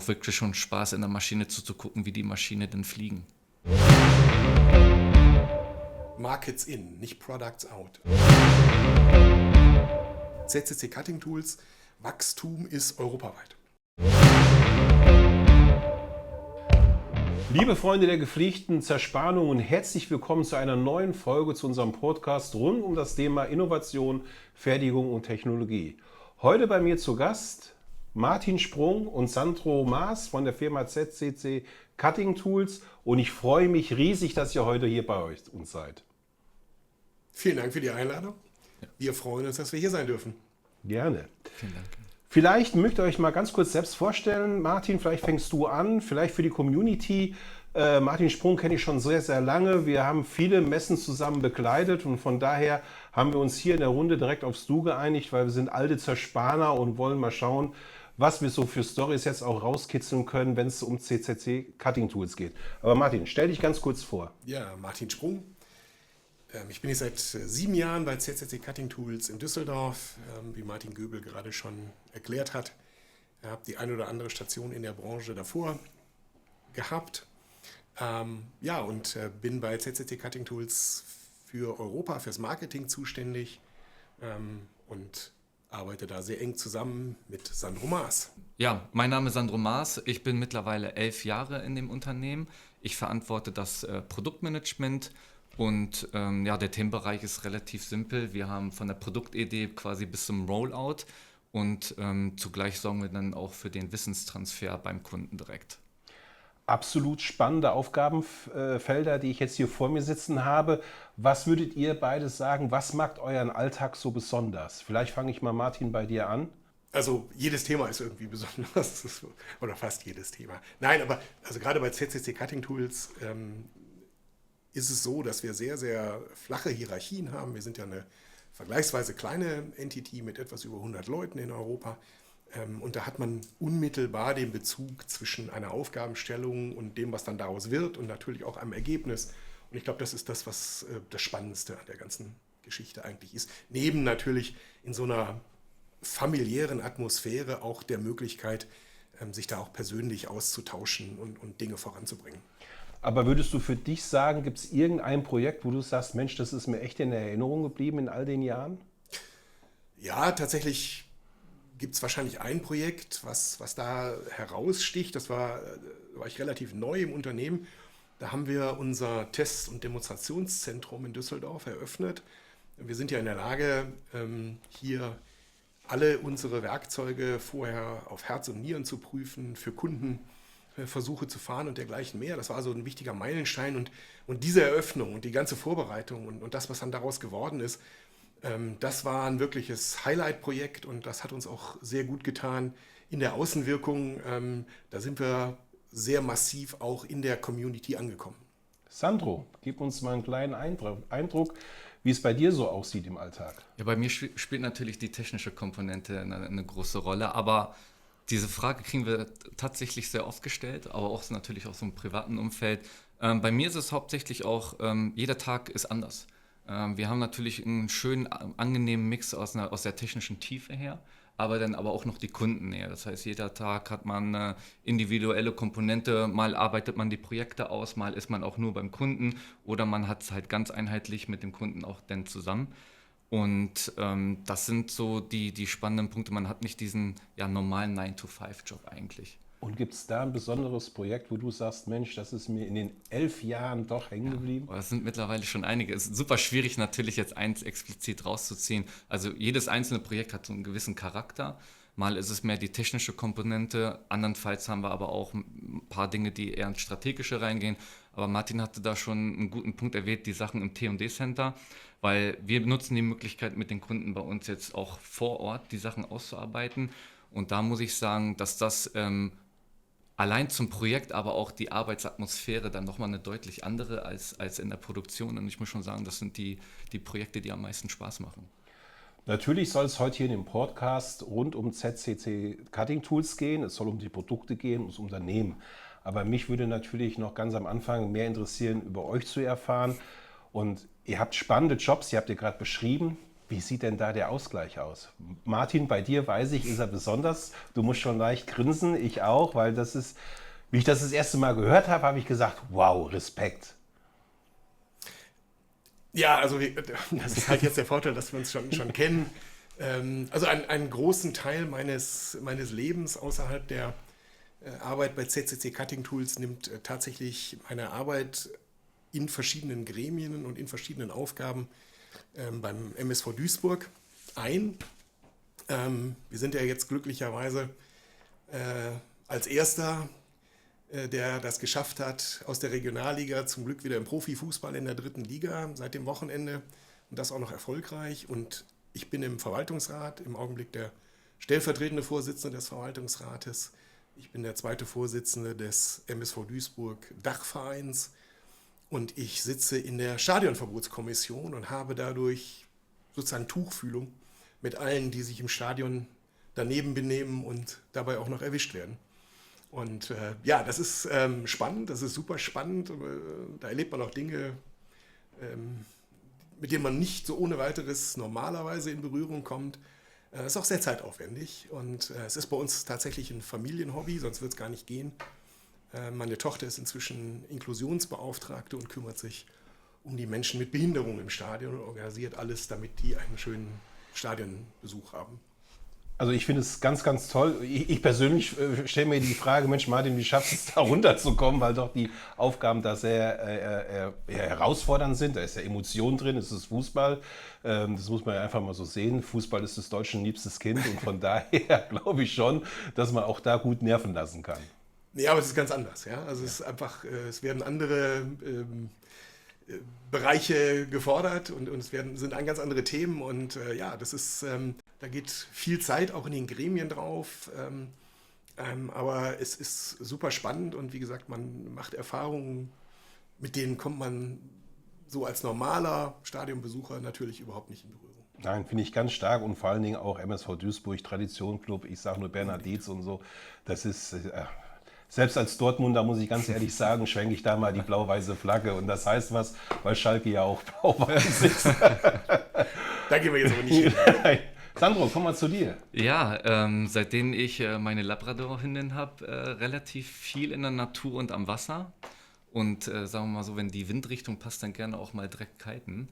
auch wirklich schon Spaß, in der Maschine zuzugucken, wie die Maschine denn fliegen. Markets in, nicht Products out. ZCC Cutting Tools, Wachstum ist europaweit. Liebe Freunde der gepflegten Zerspannung und herzlich willkommen zu einer neuen Folge zu unserem Podcast rund um das Thema Innovation, Fertigung und Technologie. Heute bei mir zu Gast Martin Sprung und Sandro Maas von der Firma ZCC Cutting Tools und ich freue mich riesig, dass ihr heute hier bei uns seid. Vielen Dank für die Einladung. Wir freuen uns, dass wir hier sein dürfen. Gerne. Vielen Dank. Vielleicht mögt ihr euch mal ganz kurz selbst vorstellen. Martin, vielleicht fängst du an, vielleicht für die Community. Martin Sprung kenne ich schon sehr, sehr lange. Wir haben viele Messen zusammen begleitet und von daher haben wir uns hier in der Runde direkt aufs Du geeinigt, weil wir sind alte Zerspaner und wollen mal schauen, was wir so für Storys jetzt auch rauskitzeln können, wenn es um ZCC Cutting Tools geht. Aber Martin, stell dich ganz kurz vor. Ja, Martin Sprung. Ich bin jetzt seit 7 Jahren bei ZCC Cutting Tools in Düsseldorf, wie Martin Göbel gerade schon erklärt hat. Ich habe die eine oder andere Station in der Branche davor gehabt. Und bin bei ZCC Cutting Tools für Europa, fürs Marketing zuständig und arbeite da sehr eng zusammen mit Sandro Maas. Ja, mein Name ist Sandro Maas. Ich bin mittlerweile 11 Jahre in dem Unternehmen. Ich verantworte das Produktmanagement. Und der Themenbereich ist relativ simpel. Wir haben von der Produktidee quasi bis zum Rollout und zugleich sorgen wir dann auch für den Wissenstransfer beim Kunden direkt. Absolut spannende Aufgabenfelder, die ich jetzt hier vor mir sitzen habe. Was würdet ihr beide sagen, was macht euren Alltag so besonders? Vielleicht fange ich mal, Martin, bei dir an. Also jedes Thema ist irgendwie besonders, oder fast jedes Thema. Nein, aber also gerade bei ZCC Cutting Tools ist es so, dass wir sehr, sehr flache Hierarchien haben. Wir sind ja eine vergleichsweise kleine Entity mit etwas über 100 Leuten in Europa. Und da hat man unmittelbar den Bezug zwischen einer Aufgabenstellung und dem, was dann daraus wird und natürlich auch einem Ergebnis. Und ich glaube, das ist das, was das Spannendste an der ganzen Geschichte eigentlich ist. Neben natürlich in so einer familiären Atmosphäre auch der Möglichkeit, sich da auch persönlich auszutauschen und Dinge voranzubringen. Aber würdest du für dich sagen, gibt es irgendein Projekt, wo du sagst, Mensch, das ist mir echt in Erinnerung geblieben in all den Jahren? Ja, tatsächlich gibt es wahrscheinlich ein Projekt, was da heraussticht. Da war ich relativ neu im Unternehmen. Da haben wir unser Test- und Demonstrationszentrum in Düsseldorf eröffnet. Wir sind ja in der Lage, hier alle unsere Werkzeuge vorher auf Herz und Nieren zu prüfen, für Kunden Versuche zu fahren und dergleichen mehr. Das war so ein wichtiger Meilenstein und diese Eröffnung und die ganze Vorbereitung und das, was dann daraus geworden ist, das war ein wirkliches Highlight-Projekt und das hat uns auch sehr gut getan in der Außenwirkung. Da sind wir sehr massiv auch in der Community angekommen. Sandro, gib uns mal einen kleinen Eindruck, wie es bei dir so aussieht im Alltag. Ja, bei mir spielt natürlich die technische Komponente eine große Rolle, aber diese Frage kriegen wir tatsächlich sehr oft gestellt, aber auch natürlich aus so einem privaten Umfeld. Bei mir ist es hauptsächlich auch, jeder Tag ist anders. Wir haben natürlich einen schönen, angenehmen Mix aus der technischen Tiefe her, aber dann aber auch noch die Kundennähe. Das heißt, jeder Tag hat man eine individuelle Komponente, mal arbeitet man die Projekte aus, mal ist man auch nur beim Kunden oder man hat es halt ganz einheitlich mit dem Kunden auch dann zusammen. Und das sind so die spannenden Punkte. Man hat nicht diesen normalen 9-to-5-Job eigentlich. Und gibt es da ein besonderes Projekt, wo du sagst, Mensch, das ist mir in den 11 Jahren doch hängen geblieben? Das sind mittlerweile schon einige. Es ist super schwierig natürlich jetzt eins explizit rauszuziehen. Also jedes einzelne Projekt hat so einen gewissen Charakter. Mal ist es mehr die technische Komponente, andernfalls haben wir aber auch ein paar Dinge, die eher ins Strategische reingehen. Aber Martin hatte da schon einen guten Punkt erwähnt, die Sachen im T&D-Center, weil wir benutzen die Möglichkeit mit den Kunden bei uns jetzt auch vor Ort die Sachen auszuarbeiten. Und da muss ich sagen, dass das allein zum Projekt, aber auch die Arbeitsatmosphäre dann nochmal eine deutlich andere als in der Produktion. Und ich muss schon sagen, das sind die Projekte, die am meisten Spaß machen. Natürlich soll es heute hier in dem Podcast rund um ZCC Cutting Tools gehen. Es soll um die Produkte gehen, ums Unternehmen. Aber mich würde natürlich noch ganz am Anfang mehr interessieren, über euch zu erfahren. Und ihr habt spannende Jobs, die habt ihr gerade beschrieben. Wie sieht denn da der Ausgleich aus? Martin, bei dir weiß ich, ist er besonders. Du musst schon leicht grinsen, ich auch, weil das ist, wie ich das erste Mal gehört habe, habe ich gesagt, wow, Respekt. Ja, also das ist halt jetzt der Vorteil, dass wir uns schon kennen. Also einen großen Teil meines Lebens außerhalb der Arbeit bei CCC Cutting Tools nimmt tatsächlich meine Arbeit in verschiedenen Gremien und in verschiedenen Aufgaben beim MSV Duisburg ein. Wir sind ja jetzt glücklicherweise als erster, der das geschafft hat, aus der Regionalliga zum Glück wieder im Profifußball in der 3. Liga seit dem Wochenende und das auch noch erfolgreich. Und ich bin im Verwaltungsrat, im Augenblick der stellvertretende Vorsitzende des Verwaltungsrates. Ich bin der zweite Vorsitzende des MSV Duisburg Dachvereins und ich sitze in der Stadionverbotskommission und habe dadurch sozusagen Tuchfühlung mit allen, die sich im Stadion daneben benehmen und dabei auch noch erwischt werden. Und ja, das ist spannend, das ist super spannend. Da erlebt man auch Dinge, mit denen man nicht so ohne weiteres normalerweise in Berührung kommt. Das ist auch sehr zeitaufwendig und es ist bei uns tatsächlich ein Familienhobby, sonst wird es gar nicht gehen. Meine Tochter ist inzwischen Inklusionsbeauftragte und kümmert sich um die Menschen mit Behinderung im Stadion und organisiert alles, damit die einen schönen Stadionbesuch haben. Also ich finde es ganz, ganz toll. Ich persönlich stelle mir die Frage, Mensch Martin, wie schaffst du es da runterzukommen, weil doch die Aufgaben da sehr herausfordernd sind. Da ist ja Emotion drin, es ist Fußball. Das muss man ja einfach mal so sehen. Fußball ist des Deutschen liebstes Kind und von daher glaube ich schon, dass man auch da gut nerven lassen kann. Nee, aber es ist ganz anders. Ja? Also es ist einfach, es werden andere Bereiche gefordert und sind ganz andere Themen und ja, das ist, da geht viel Zeit auch in den Gremien drauf, aber es ist super spannend und wie gesagt, man macht Erfahrungen, mit denen kommt man so als normaler Stadionbesucher natürlich überhaupt nicht in Berührung. Nein, finde ich ganz stark und vor allen Dingen auch MSV Duisburg, Tradition-Club, ich sage nur Bernhard Dietz und so, das ist... Selbst als Dortmunder, muss ich ganz ehrlich sagen, schwenke ich da mal die blau-weiße Flagge. Und das heißt was, weil Schalke ja auch blau-weiß ist. Da gehen wir jetzt aber nicht hin. Sandro, komm mal zu dir. Ja, seitdem ich meine Labrador-Hündin habe, relativ viel in der Natur und am Wasser. Und sagen wir mal so, wenn die Windrichtung passt, dann gerne auch mal direkt kiten.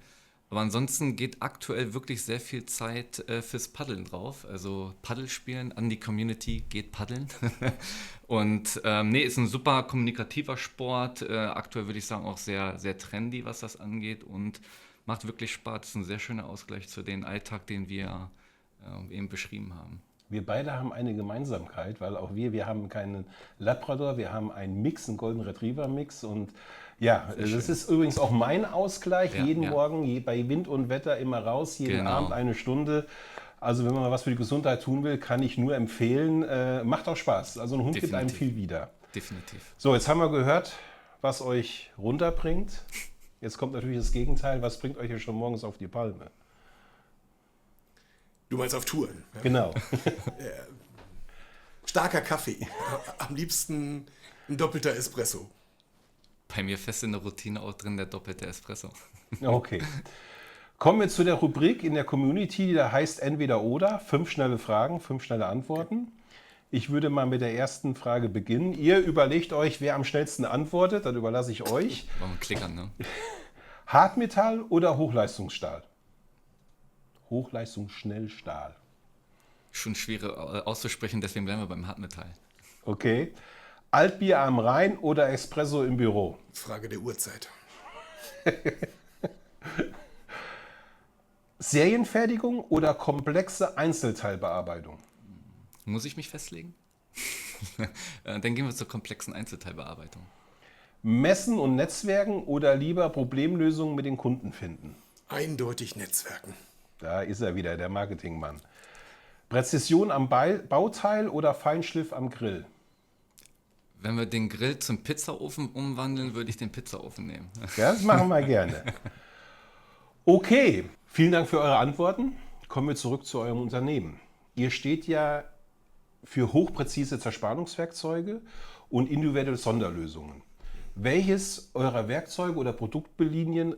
Aber ansonsten geht aktuell wirklich sehr viel Zeit fürs Paddeln drauf. Also Paddelspielen, an die Community, geht paddeln. Und nee, ist ein super kommunikativer Sport. Aktuell würde ich sagen auch sehr, sehr trendy, was das angeht. Und macht wirklich Spaß. Ist ein sehr schöner Ausgleich zu dem Alltag, den wir eben beschrieben haben. Wir beide haben eine Gemeinsamkeit, weil auch wir haben keinen Labrador, wir haben einen Mix, einen Golden Retriever Mix und ja, das ist übrigens auch mein Ausgleich, Ja, jeden ja. Morgen bei Wind und Wetter immer raus, jeden Genau. Abend eine Stunde. Also wenn man mal was für die Gesundheit tun will, kann ich nur empfehlen, macht auch Spaß. Also ein Hund gibt einem Definitiv. viel wieder. Definitiv. So, jetzt haben wir gehört, was euch runterbringt. Jetzt kommt natürlich das Gegenteil, was bringt euch ja schon morgens auf die Palme? Du meinst auf Touren. Ja? Genau. Starker Kaffee, am liebsten ein doppelter Espresso. Bei mir fest in der Routine auch drin der doppelte Espresso. Okay. Kommen wir zu der Rubrik in der Community, die da heißt Entweder oder. 5 schnelle Fragen, 5 schnelle Antworten. Ich würde mal mit der ersten Frage beginnen. Ihr überlegt euch, wer am schnellsten antwortet, dann überlasse ich euch. Wollen wir klickern, ne? Hartmetall oder Hochleistungsstahl? Hochleistungsschnellstahl. Schon schwierig auszusprechen, deswegen bleiben wir beim Hartmetall. Okay. Altbier am Rhein oder Espresso im Büro? Frage der Uhrzeit. Serienfertigung oder komplexe Einzelteilbearbeitung? Muss ich mich festlegen? Dann gehen wir zur komplexen Einzelteilbearbeitung. Messen und Netzwerken oder lieber Problemlösungen mit den Kunden finden? Eindeutig Netzwerken. Da ist er wieder, der Marketingmann. Präzision am Bauteil oder Feinschliff am Grill? Wenn wir den Grill zum Pizzaofen umwandeln, würde ich den Pizzaofen nehmen. Ja, das machen wir gerne. Okay, vielen Dank für eure Antworten. Kommen wir zurück zu eurem Unternehmen. Ihr steht ja für hochpräzise Zerspannungswerkzeuge und individuelle Sonderlösungen. Welches eurer Werkzeuge oder Produktlinien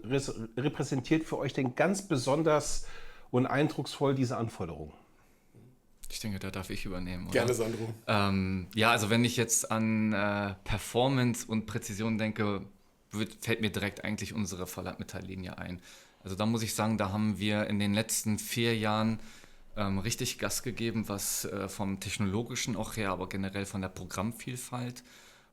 repräsentiert für euch denn ganz besonders und eindrucksvoll diese Anforderungen? Ich denke, da darf ich übernehmen, oder? Gerne, Sandro. Ja, also wenn ich jetzt an Performance und Präzision denke, fällt mir direkt eigentlich unsere Volllandmetalllinie ein. Also da muss ich sagen, da haben wir in den letzten 4 Jahren richtig Gas gegeben, was vom technologischen auch her, aber generell von der Programmvielfalt.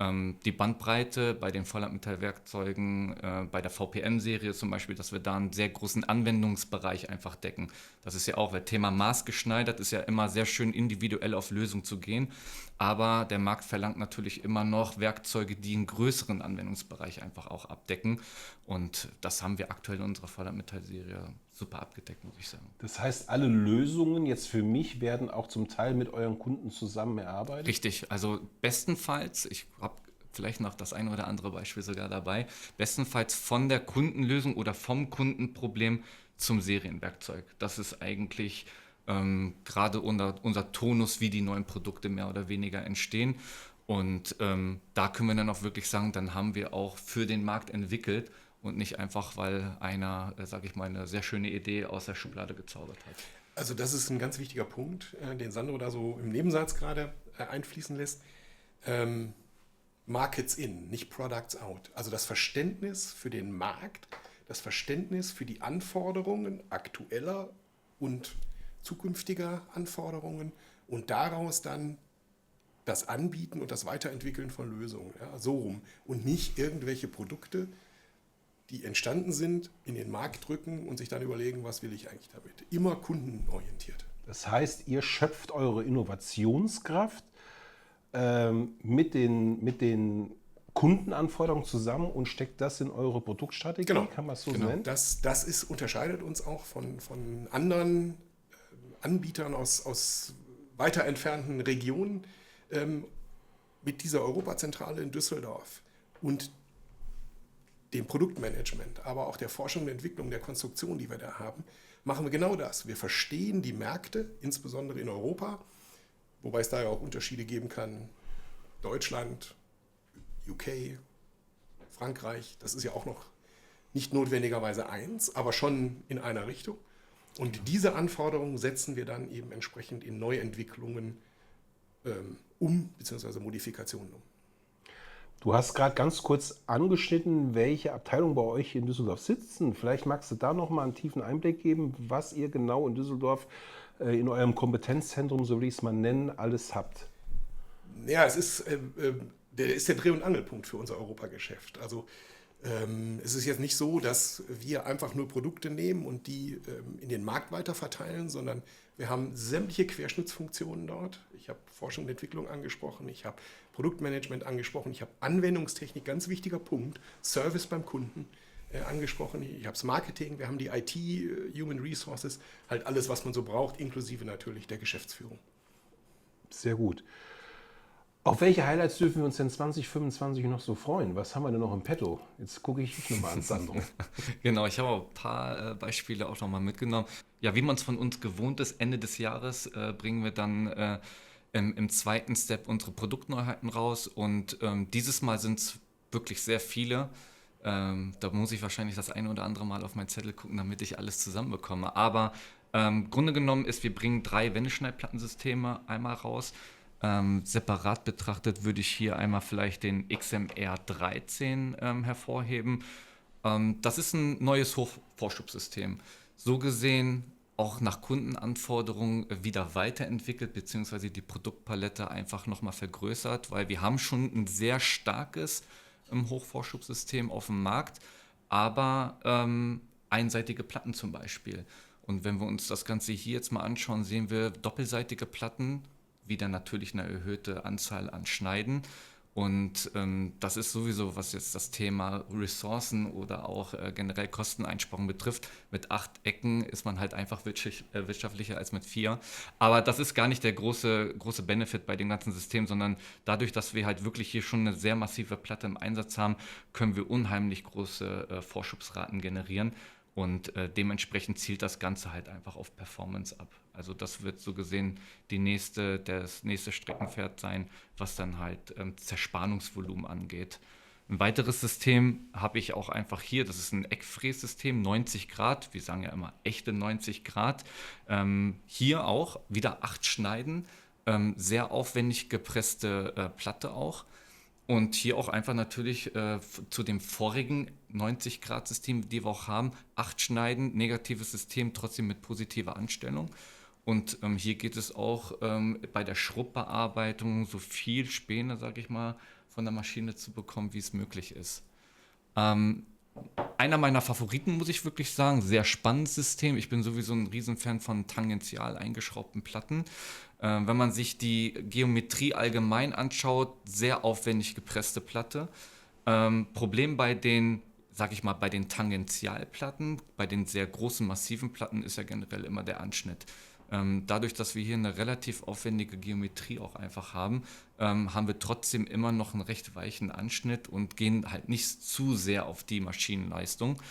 Die Bandbreite bei den Volllandmetallwerkzeugen, bei der VPM-Serie zum Beispiel, dass wir da einen sehr großen Anwendungsbereich einfach decken. Das ist ja auch, weil Thema maßgeschneidert ist ja immer sehr schön individuell auf Lösung zu gehen, aber der Markt verlangt natürlich immer noch Werkzeuge, die einen größeren Anwendungsbereich einfach auch abdecken, und das haben wir aktuell in unserer Volllandmetall-Serie super abgedeckt, muss ich sagen. Das heißt, alle Lösungen jetzt für mich werden auch zum Teil mit euren Kunden zusammen erarbeitet? Richtig, also bestenfalls, ich habe vielleicht noch das ein oder andere Beispiel sogar dabei, bestenfalls von der Kundenlösung oder vom Kundenproblem zum Serienwerkzeug. Das ist eigentlich gerade unser Tonus, wie die neuen Produkte mehr oder weniger entstehen. Und da können wir dann auch wirklich sagen, dann haben wir auch für den Markt entwickelt und nicht einfach, weil einer, sage ich mal, eine sehr schöne Idee aus der Schublade gezaubert hat. Also das ist ein ganz wichtiger Punkt, den Sandro da so im Nebensatz gerade einfließen lässt. Markets in, nicht Products out. Also das Verständnis für den Markt, das Verständnis für die Anforderungen aktueller und zukünftiger Anforderungen und daraus dann das Anbieten und das Weiterentwickeln von Lösungen. Ja, so rum. Und nicht irgendwelche Produkte, die entstanden sind, in den Markt drücken und sich dann überlegen, was will ich eigentlich damit. Immer kundenorientiert. Das heißt, ihr schöpft eure Innovationskraft mit den Kundenanforderungen zusammen und steckt das in eure Produktstrategie, Genau. kann man es so Genau. nennen? Das unterscheidet uns auch von anderen Anbietern aus weiter entfernten Regionen mit dieser Europazentrale in Düsseldorf und dem Produktmanagement, aber auch der Forschung und Entwicklung, der Konstruktion, die wir da haben, machen wir genau das. Wir verstehen die Märkte, insbesondere in Europa, wobei es da ja auch Unterschiede geben kann. Deutschland, UK, Frankreich, das ist ja auch noch nicht notwendigerweise eins, aber schon in einer Richtung. Und diese Anforderungen setzen wir dann eben entsprechend in Neuentwicklungen beziehungsweise Modifikationen um. Du hast gerade ganz kurz angeschnitten, welche Abteilungen bei euch in Düsseldorf sitzen. Vielleicht magst du da noch mal einen tiefen Einblick geben, was ihr genau in Düsseldorf in eurem Kompetenzzentrum, so will ich es mal nennen, alles habt. Ja, es ist der Dreh- und Angelpunkt für unser Europageschäft. Also es ist jetzt nicht so, dass wir einfach nur Produkte nehmen und die in den Markt weiter verteilen, sondern wir haben sämtliche Querschnittsfunktionen dort. Ich habe Forschung und Entwicklung angesprochen, ich habe Produktmanagement angesprochen, ich habe Anwendungstechnik, ganz wichtiger Punkt, Service beim Kunden angesprochen, ich habe das Marketing, wir haben die IT, Human Resources, halt alles, was man so braucht, inklusive natürlich der Geschäftsführung. Sehr gut. Auf welche Highlights dürfen wir uns denn 2025 noch so freuen? Was haben wir denn noch im Petto? Jetzt gucke ich dich nochmal an, Sandro. Genau, ich habe auch ein paar Beispiele auch nochmal mitgenommen. Ja, wie man es von uns gewohnt ist, Ende des Jahres bringen wir dann im zweiten Step unsere Produktneuheiten raus, und dieses Mal sind es wirklich sehr viele. Da muss ich wahrscheinlich das eine oder andere Mal auf meinen Zettel gucken, damit ich alles zusammenbekomme. Aber Grunde genommen ist, wir bringen 3 Wendeschneidplattensysteme einmal raus. Separat betrachtet würde ich hier einmal vielleicht den XMR 13 hervorheben. Das ist ein neues Hochvorschubsystem. So gesehen auch nach Kundenanforderungen wieder weiterentwickelt, beziehungsweise die Produktpalette einfach nochmal vergrößert, weil wir haben schon ein sehr starkes Hochvorschubsystem auf dem Markt, aber einseitige Platten zum Beispiel. Und wenn wir uns das Ganze hier jetzt mal anschauen, sehen wir doppelseitige Platten, wieder natürlich eine erhöhte Anzahl an Schneiden. Und das ist sowieso, was jetzt das Thema Ressourcen oder auch generell Kosteneinsparung betrifft. Mit 8 Ecken ist man halt einfach wirtschaftlicher als mit 4. Aber das ist gar nicht der große Benefit bei dem ganzen System, sondern dadurch, dass wir halt wirklich hier schon eine sehr massive Platte im Einsatz haben, können wir unheimlich große Vorschubsraten generieren. Und dementsprechend zielt das Ganze halt einfach auf Performance ab. Also das wird so gesehen das nächste Streckenpferd sein, was dann halt Zerspannungsvolumen angeht. Ein weiteres System habe ich auch einfach hier, das ist ein Eckfrässystem, 90 Grad, wir sagen ja immer echte 90 Grad. Hier auch wieder 8 Schneiden, sehr aufwendig gepresste Platte auch. Und hier auch einfach natürlich zu dem vorigen 90-Grad-System, die wir auch haben, 8 Schneiden, negatives System, trotzdem mit positiver Anstellung. Und hier geht es auch bei der Schrubbbearbeitung so viel Späne, sage ich mal, von der Maschine zu bekommen, wie es möglich ist. Ähm, Einer meiner Favoriten, muss ich wirklich sagen, sehr spannendes System. Ich bin sowieso ein Riesenfan von tangential eingeschraubten Platten. Wenn man sich die Geometrie allgemein anschaut, sehr aufwendig gepresste Platte. Problem bei den, sag ich mal, bei den Tangentialplatten, bei den sehr großen, massiven Platten ist ja generell immer der Anschnitt. Dadurch, dass wir hier eine relativ aufwendige Geometrie auch einfach haben, haben wir trotzdem immer noch einen recht weichen Anschnitt und gehen halt nicht zu sehr auf die Maschinenleistung.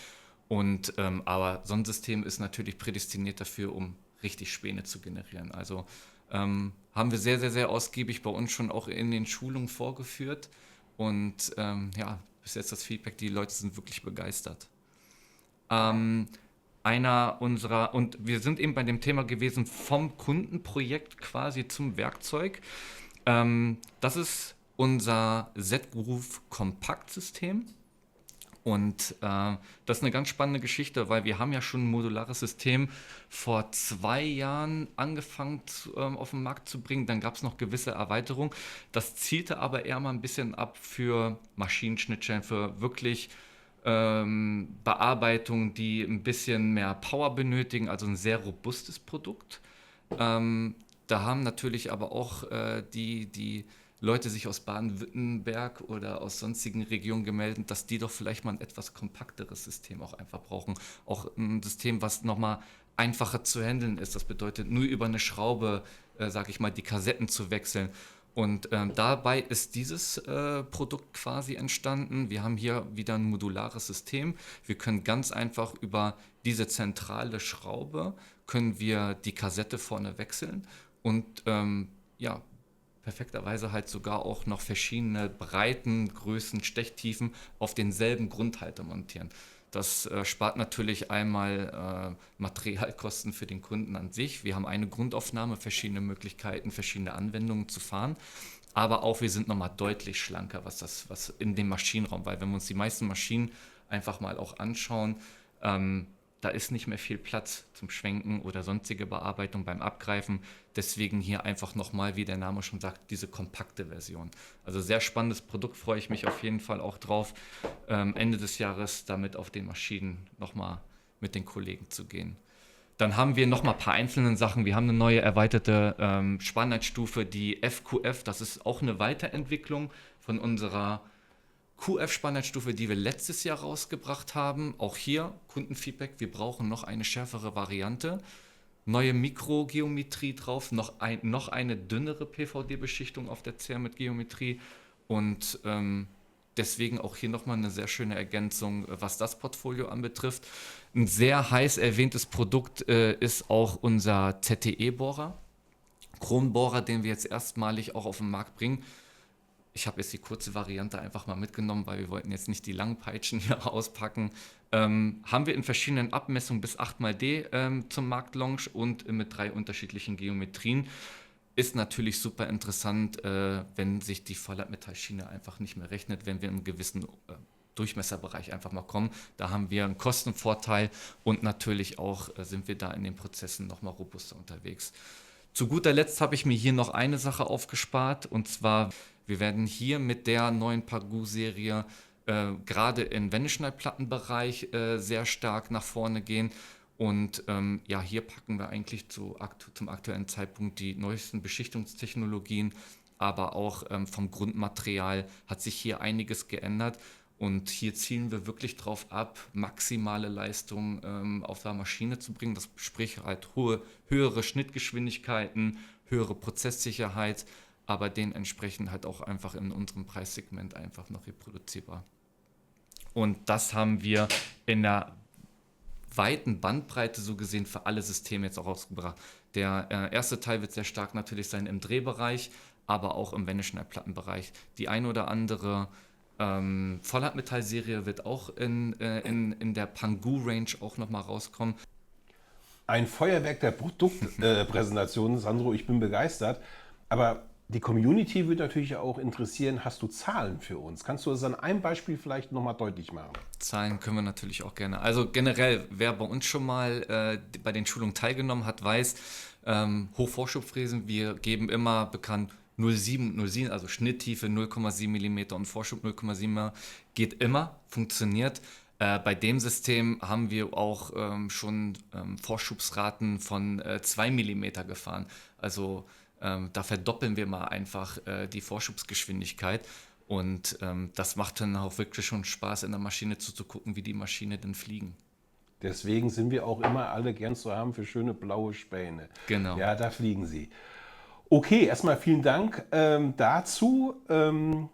Aber so ein System ist natürlich prädestiniert dafür, um richtig Späne zu generieren. Also haben wir sehr, sehr, sehr ausgiebig bei uns schon auch in den Schulungen vorgeführt. Und ja, bis jetzt das Feedback, die Leute sind wirklich begeistert. Ähm, und wir sind eben bei dem Thema gewesen, vom Kundenprojekt quasi zum Werkzeug. Das ist unser Z-Groove Kompaktsystem. Und das ist eine ganz spannende Geschichte, weil wir haben ja schon ein modulares System vor 2 Jahren angefangen auf den Markt zu bringen. Dann gab es noch gewisse Erweiterungen. Das zielte aber eher mal ein bisschen ab für Maschinenschnittstellen, für wirklich Bearbeitungen, die ein bisschen mehr Power benötigen, also ein sehr robustes Produkt. Da haben natürlich aber auch die Leute sich aus Baden-Württemberg oder aus sonstigen Regionen gemeldet, dass die doch vielleicht mal ein etwas kompakteres System auch einfach brauchen. Auch ein System, was nochmal einfacher zu handeln ist. Das bedeutet, nur über eine Schraube, sage ich mal, die Kassetten zu wechseln. Und dabei ist dieses Produkt quasi entstanden. Wir haben hier wieder ein modulares System. Wir können ganz einfach über diese zentrale Schraube, können wir die Kassette vorne wechseln und ja, perfekterweise halt sogar auch noch verschiedene Breiten, Größen, Stechtiefen auf denselben Grundhalter montieren. Das spart natürlich einmal Materialkosten für den Kunden an sich. Wir haben eine Grundaufnahme, verschiedene Möglichkeiten, verschiedene Anwendungen zu fahren. Aber auch wir sind nochmal deutlich schlanker, was in dem Maschinenraum, weil wenn wir uns die meisten Maschinen einfach mal auch anschauen, da ist nicht mehr viel Platz zum Schwenken oder sonstige Bearbeitung beim Abgreifen. Deswegen hier einfach nochmal, wie der Name schon sagt, diese kompakte Version. Also sehr spannendes Produkt, freue ich mich auf jeden Fall auch drauf, Ende des Jahres damit auf den Maschinen nochmal mit den Kollegen zu gehen. Dann haben wir nochmal ein paar einzelne Sachen. Wir haben eine neue erweiterte Spannweitstufe, die FQF. Das ist auch eine Weiterentwicklung von unserer QF-Spannweitstufe, die wir letztes Jahr rausgebracht haben. Auch hier Kundenfeedback, wir brauchen noch eine schärfere Variante. Neue Mikrogeometrie drauf, noch eine dünnere PVD-Beschichtung auf der CR mit Geometrie und deswegen auch hier nochmal eine sehr schöne Ergänzung, was das Portfolio anbetrifft. Ein sehr heiß erwähntes Produkt ist auch unser ZTE-Bohrer, Kronbohrer, den wir jetzt erstmalig auch auf den Markt bringen. Ich habe jetzt die kurze Variante einfach mal mitgenommen, weil wir wollten jetzt nicht die langen Peitschen hier auspacken. Haben wir in verschiedenen Abmessungen bis 8x D zum Marktlaunch und mit 3 unterschiedlichen Geometrien. Ist natürlich super interessant, wenn sich die Vollmetallschiene einfach nicht mehr rechnet, wenn wir in einen gewissen Durchmesserbereich einfach mal kommen. Da haben wir einen Kostenvorteil und natürlich auch sind wir da in den Prozessen nochmal robuster unterwegs. Zu guter Letzt habe ich mir hier noch eine Sache aufgespart und zwar, wir werden hier mit der neuen Pagoo-Serie gerade im Wendeschneidplattenbereich sehr stark nach vorne gehen. Und ja, hier packen wir eigentlich zum aktuellen Zeitpunkt die neuesten Beschichtungstechnologien, aber auch vom Grundmaterial hat sich hier einiges geändert. Und hier zielen wir wirklich drauf ab, maximale Leistung auf der Maschine zu bringen. Das sprich halt höhere Schnittgeschwindigkeiten, höhere Prozesssicherheit, aber dementsprechend halt auch einfach in unserem Preissegment einfach noch reproduzierbar. Und das haben wir in der weiten Bandbreite so gesehen für alle Systeme jetzt auch rausgebracht. Der erste Teil wird sehr stark natürlich sein im Drehbereich, aber auch im Wendeschneidplattenbereich. Die ein oder andere Vollhartmetallserie wird auch in der Pangu-Range auch nochmal rauskommen. Ein Feuerwerk der Produktpräsentation, Sandro, ich bin begeistert. Aber die Community wird natürlich auch interessieren, hast du Zahlen für uns? Kannst du das an einem Beispiel vielleicht nochmal deutlich machen? Zahlen können wir natürlich auch gerne. Also generell, wer bei uns schon mal bei den Schulungen teilgenommen hat, weiß, Hochvorschubfräsen, wir geben immer bekannt 0,7, also Schnitttiefe 0,7 mm und Vorschub 0,7 geht immer, funktioniert. Bei dem System haben wir auch schon Vorschubsraten von 2 mm gefahren. Also da verdoppeln wir mal einfach die Vorschubsgeschwindigkeit. Und das macht dann auch wirklich schon Spaß, in der Maschine zuzugucken, wie die Maschine denn fliegen. Deswegen sind wir auch immer alle gern zu haben für schöne blaue Späne. Genau. Ja, da fliegen sie. Okay, erstmal vielen Dank dazu. Eine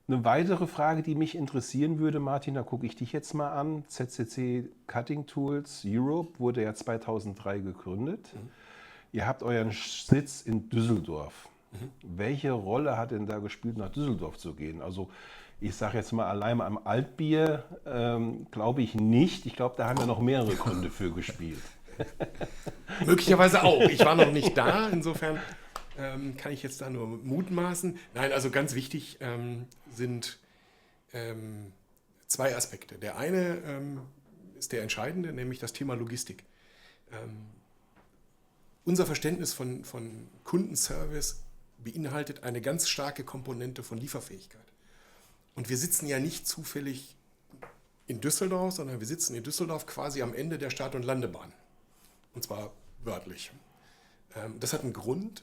weitere Frage, die mich interessieren würde, Martin, da gucke ich dich jetzt mal an. ZCC Cutting Tools Europe wurde ja 2003 gegründet. Ihr habt euren Sitz in Düsseldorf. Welche Rolle hat denn da gespielt, nach Düsseldorf zu gehen? Also ich sage jetzt mal allein am Altbier, glaube ich nicht. Ich glaube, da haben wir noch mehrere Gründe für gespielt. Möglicherweise auch. Ich war noch nicht da, insofern kann ich jetzt da nur mutmaßen. Nein, also ganz wichtig sind zwei Aspekte. Der eine ist der entscheidende, nämlich das Thema Logistik. Unser Verständnis von Kundenservice beinhaltet eine ganz starke Komponente von Lieferfähigkeit. Und wir sitzen ja nicht zufällig in Düsseldorf, sondern wir sitzen in Düsseldorf quasi am Ende der Start- und Landebahn. Und zwar wörtlich. Das hat einen Grund.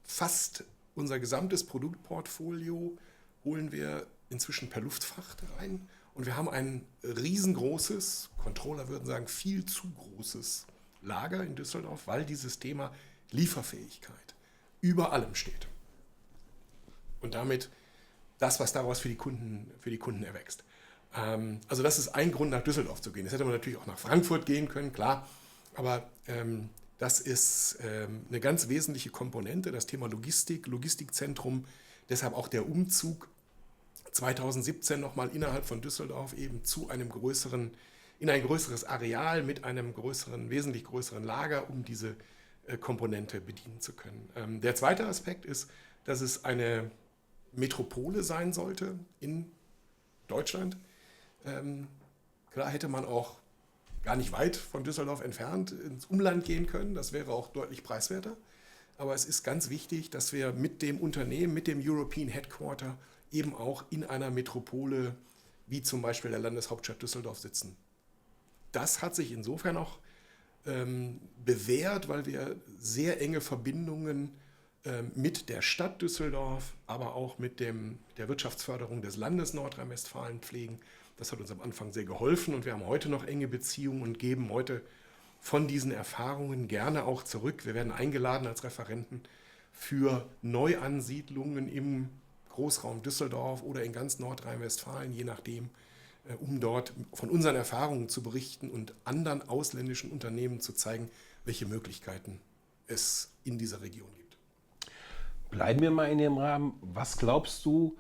Fast unser gesamtes Produktportfolio holen wir inzwischen per Luftfracht rein. Und wir haben ein riesengroßes, Controller würden sagen, viel zu großes Lager in Düsseldorf, weil dieses Thema Lieferfähigkeit über allem steht. Und damit das, was daraus für die Kunden erwächst. Also das ist ein Grund, nach Düsseldorf zu gehen. Jetzt hätte man natürlich auch nach Frankfurt gehen können, klar. Aber das ist eine ganz wesentliche Komponente, das Thema Logistik, Logistikzentrum. Deshalb auch der Umzug 2017 nochmal innerhalb von Düsseldorf eben in ein größeres Areal mit einem wesentlich größeren Lager, um diese Komponente bedienen zu können. Der zweite Aspekt ist, dass es eine Metropole sein sollte in Deutschland. Klar hätte man auch gar nicht weit von Düsseldorf entfernt ins Umland gehen können. Das wäre auch deutlich preiswerter. Aber es ist ganz wichtig, dass wir mit dem Unternehmen, mit dem European Headquarter eben auch in einer Metropole wie zum Beispiel der Landeshauptstadt Düsseldorf sitzen. Das hat sich insofern auch bewährt, weil wir sehr enge Verbindungen mit der Stadt Düsseldorf, aber auch mit der Wirtschaftsförderung des Landes Nordrhein-Westfalen pflegen. Das hat uns am Anfang sehr geholfen und wir haben heute noch enge Beziehungen und geben heute von diesen Erfahrungen gerne auch zurück. Wir werden eingeladen als Referenten für Neuansiedlungen im Großraum Düsseldorf oder in ganz Nordrhein-Westfalen, je nachdem, um dort von unseren Erfahrungen zu berichten und anderen ausländischen Unternehmen zu zeigen, welche Möglichkeiten es in dieser Region gibt. Bleiben wir mal in dem Rahmen. Was glaubst du,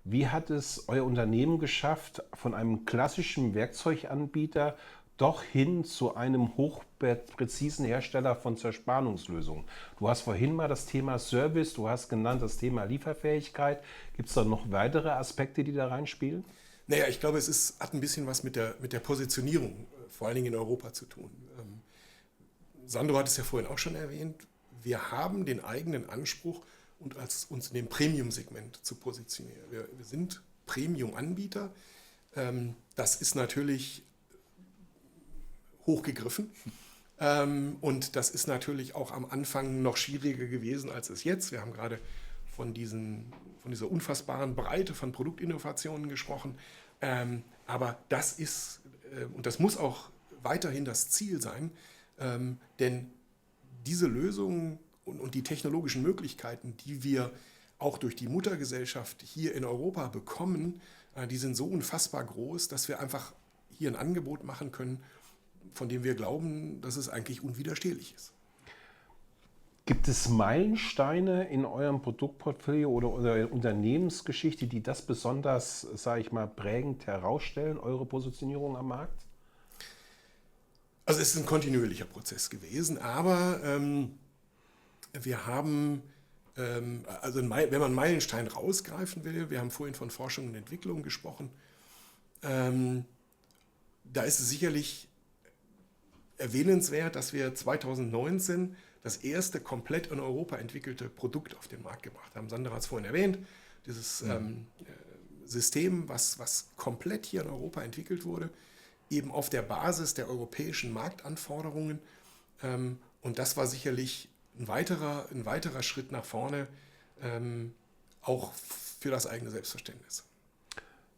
wie hat es euer Unternehmen geschafft, von einem klassischen Werkzeuganbieter doch hin zu einem hochpräzisen Hersteller von Zerspannungslösungen? Du hast vorhin mal das Thema Service, du hast genannt das Thema Lieferfähigkeit. Gibt es da noch weitere Aspekte, die da reinspielen? Naja, ich glaube, hat ein bisschen was mit der Positionierung, vor allen Dingen in Europa, zu tun. Sandro hat es ja vorhin auch schon erwähnt. Wir haben den eigenen Anspruch, uns in dem Premium-Segment zu positionieren. Wir sind Premium-Anbieter. Das ist natürlich hochgegriffen. Und das ist natürlich auch am Anfang noch schwieriger gewesen, als es jetzt. Wir haben gerade von dieser unfassbaren Breite von Produktinnovationen gesprochen. Aber das ist, und das muss auch weiterhin das Ziel sein, denn diese Lösungen und die technologischen Möglichkeiten, die wir auch durch die Muttergesellschaft hier in Europa bekommen, die sind so unfassbar groß, dass wir einfach hier ein Angebot machen können, von dem wir glauben, dass es eigentlich unwiderstehlich ist. Gibt es Meilensteine in eurem Produktportfolio oder Unternehmensgeschichte, die das besonders, sage ich mal, prägend herausstellen, eure Positionierung am Markt? Also es ist ein kontinuierlicher Prozess gewesen, aber wir haben, wenn man einen Meilenstein rausgreifen will, wir haben vorhin von Forschung und Entwicklung gesprochen, da ist es sicherlich erwähnenswert, dass wir 2019 das erste komplett in Europa entwickelte Produkt auf den Markt gebracht haben. Sandra hat es vorhin erwähnt, dieses System, was komplett hier in Europa entwickelt wurde, eben auf der Basis der europäischen Marktanforderungen. Und das war sicherlich ein weiterer Schritt nach vorne, auch für das eigene Selbstverständnis.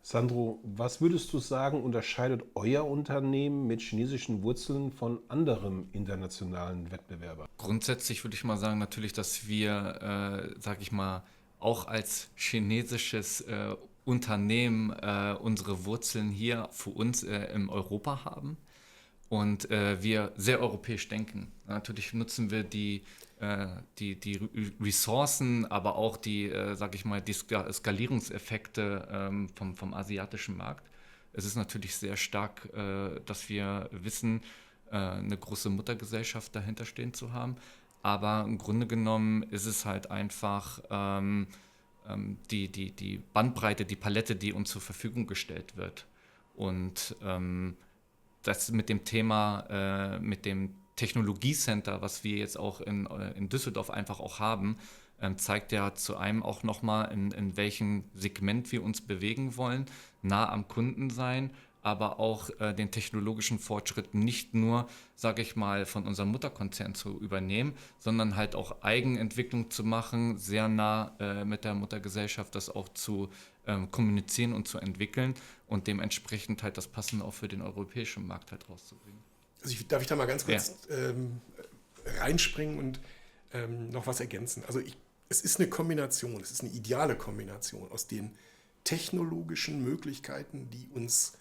Sandro, was würdest du sagen, unterscheidet euer Unternehmen mit chinesischen Wurzeln von anderen internationalen Wettbewerbern? Grundsätzlich würde ich mal sagen, natürlich, dass wir, sage ich mal, auch als chinesisches Unternehmen unsere Wurzeln hier für uns in Europa haben und wir sehr europäisch denken. Natürlich nutzen wir die Ressourcen, aber auch die, sage ich mal, die Skalierungseffekte vom asiatischen Markt. Es ist natürlich sehr stark, dass wir wissen, eine große Muttergesellschaft dahinter stehen zu haben. Aber im Grunde genommen ist es halt einfach die Bandbreite, die Palette, die uns zur Verfügung gestellt wird. Und das mit dem Thema, mit dem Technologiecenter, was wir jetzt auch in Düsseldorf einfach auch haben, zeigt ja zu einem auch nochmal, in welchem Segment wir uns bewegen wollen, nah am Kunden sein, aber auch den technologischen Fortschritt nicht nur, sage ich mal, von unserem Mutterkonzern zu übernehmen, sondern halt auch Eigenentwicklung zu machen, sehr nah mit der Muttergesellschaft das auch zu kommunizieren und zu entwickeln und dementsprechend halt das Passende auch für den europäischen Markt halt rauszubringen. Also darf ich da mal ganz kurz reinspringen und noch was ergänzen? Also es ist eine Kombination, es ist eine ideale Kombination aus den technologischen Möglichkeiten, die uns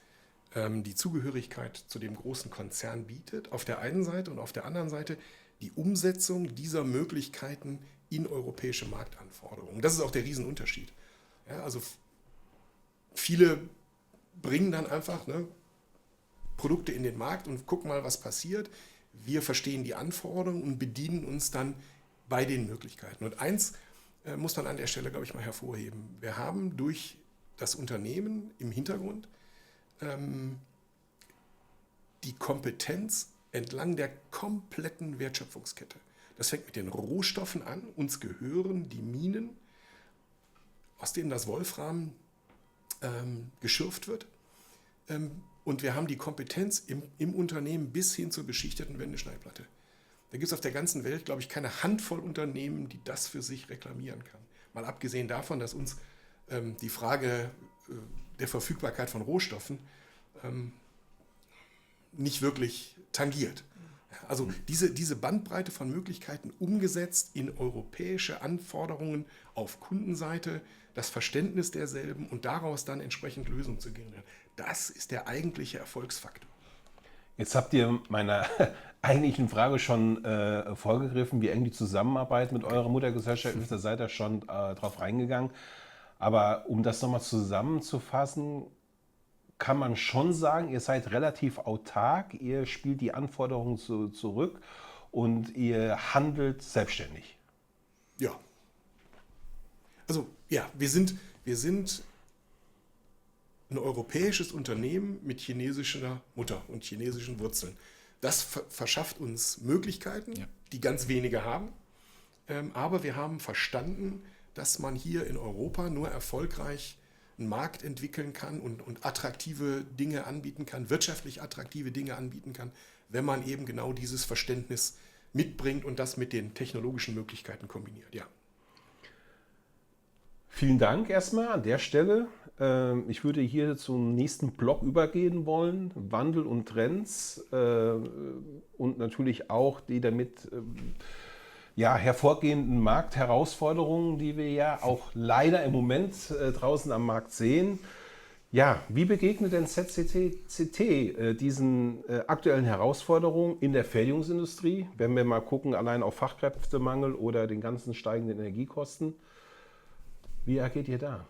die Zugehörigkeit zu dem großen Konzern bietet, auf der einen Seite, und auf der anderen Seite die Umsetzung dieser Möglichkeiten in europäische Marktanforderungen. Das ist auch der Riesenunterschied. Ja, also viele bringen dann einfach Produkte in den Markt und gucken mal, was passiert. Wir verstehen die Anforderungen und bedienen uns dann bei den Möglichkeiten. Und eins muss man an der Stelle, glaube ich, mal hervorheben. Wir haben durch das Unternehmen im Hintergrund die Kompetenz entlang der kompletten Wertschöpfungskette. Das fängt mit den Rohstoffen an. Uns gehören die Minen, aus denen das Wolfram geschürft wird. Und wir haben die Kompetenz im Unternehmen bis hin zur beschichteten Wendeschneidplatte. Da gibt es auf der ganzen Welt, glaube ich, keine Handvoll Unternehmen, die das für sich reklamieren kann. Mal abgesehen davon, dass uns die Frage der Verfügbarkeit von Rohstoffen nicht wirklich tangiert. Also diese Bandbreite von Möglichkeiten umgesetzt in europäische Anforderungen auf Kundenseite, das Verständnis derselben und daraus dann entsprechend Lösungen zu generieren. Das ist der eigentliche Erfolgsfaktor. Jetzt habt ihr meiner eigentlichen Frage schon vorgegriffen, wie eng die Zusammenarbeit mit eurer Muttergesellschaft ist. Da seid ihr schon drauf reingegangen. Aber um das nochmal zusammenzufassen, kann man schon sagen, ihr seid relativ autark, ihr spielt die Anforderungen zurück und ihr handelt selbstständig. Ja. Also ja, wir sind ein europäisches Unternehmen mit chinesischer Mutter und chinesischen Wurzeln. Das verschafft uns Möglichkeiten, die ganz wenige haben. Aber wir haben verstanden, dass man hier in Europa nur erfolgreich einen Markt entwickeln kann und attraktive Dinge anbieten kann, wirtschaftlich attraktive Dinge anbieten kann, wenn man eben genau dieses Verständnis mitbringt und das mit den technologischen Möglichkeiten kombiniert. Ja. Vielen Dank erstmal an der Stelle. Ich würde hier zum nächsten Block übergehen wollen. Wandel und Trends und natürlich auch die damit hervorgehenden Marktherausforderungen, die wir ja auch leider im Moment draußen am Markt sehen. Ja, wie begegnet denn ZCT diesen aktuellen Herausforderungen in der Fertigungsindustrie? Wenn wir mal gucken, allein auf Fachkräftemangel oder den ganzen steigenden Energiekosten. Wie agiert ihr da?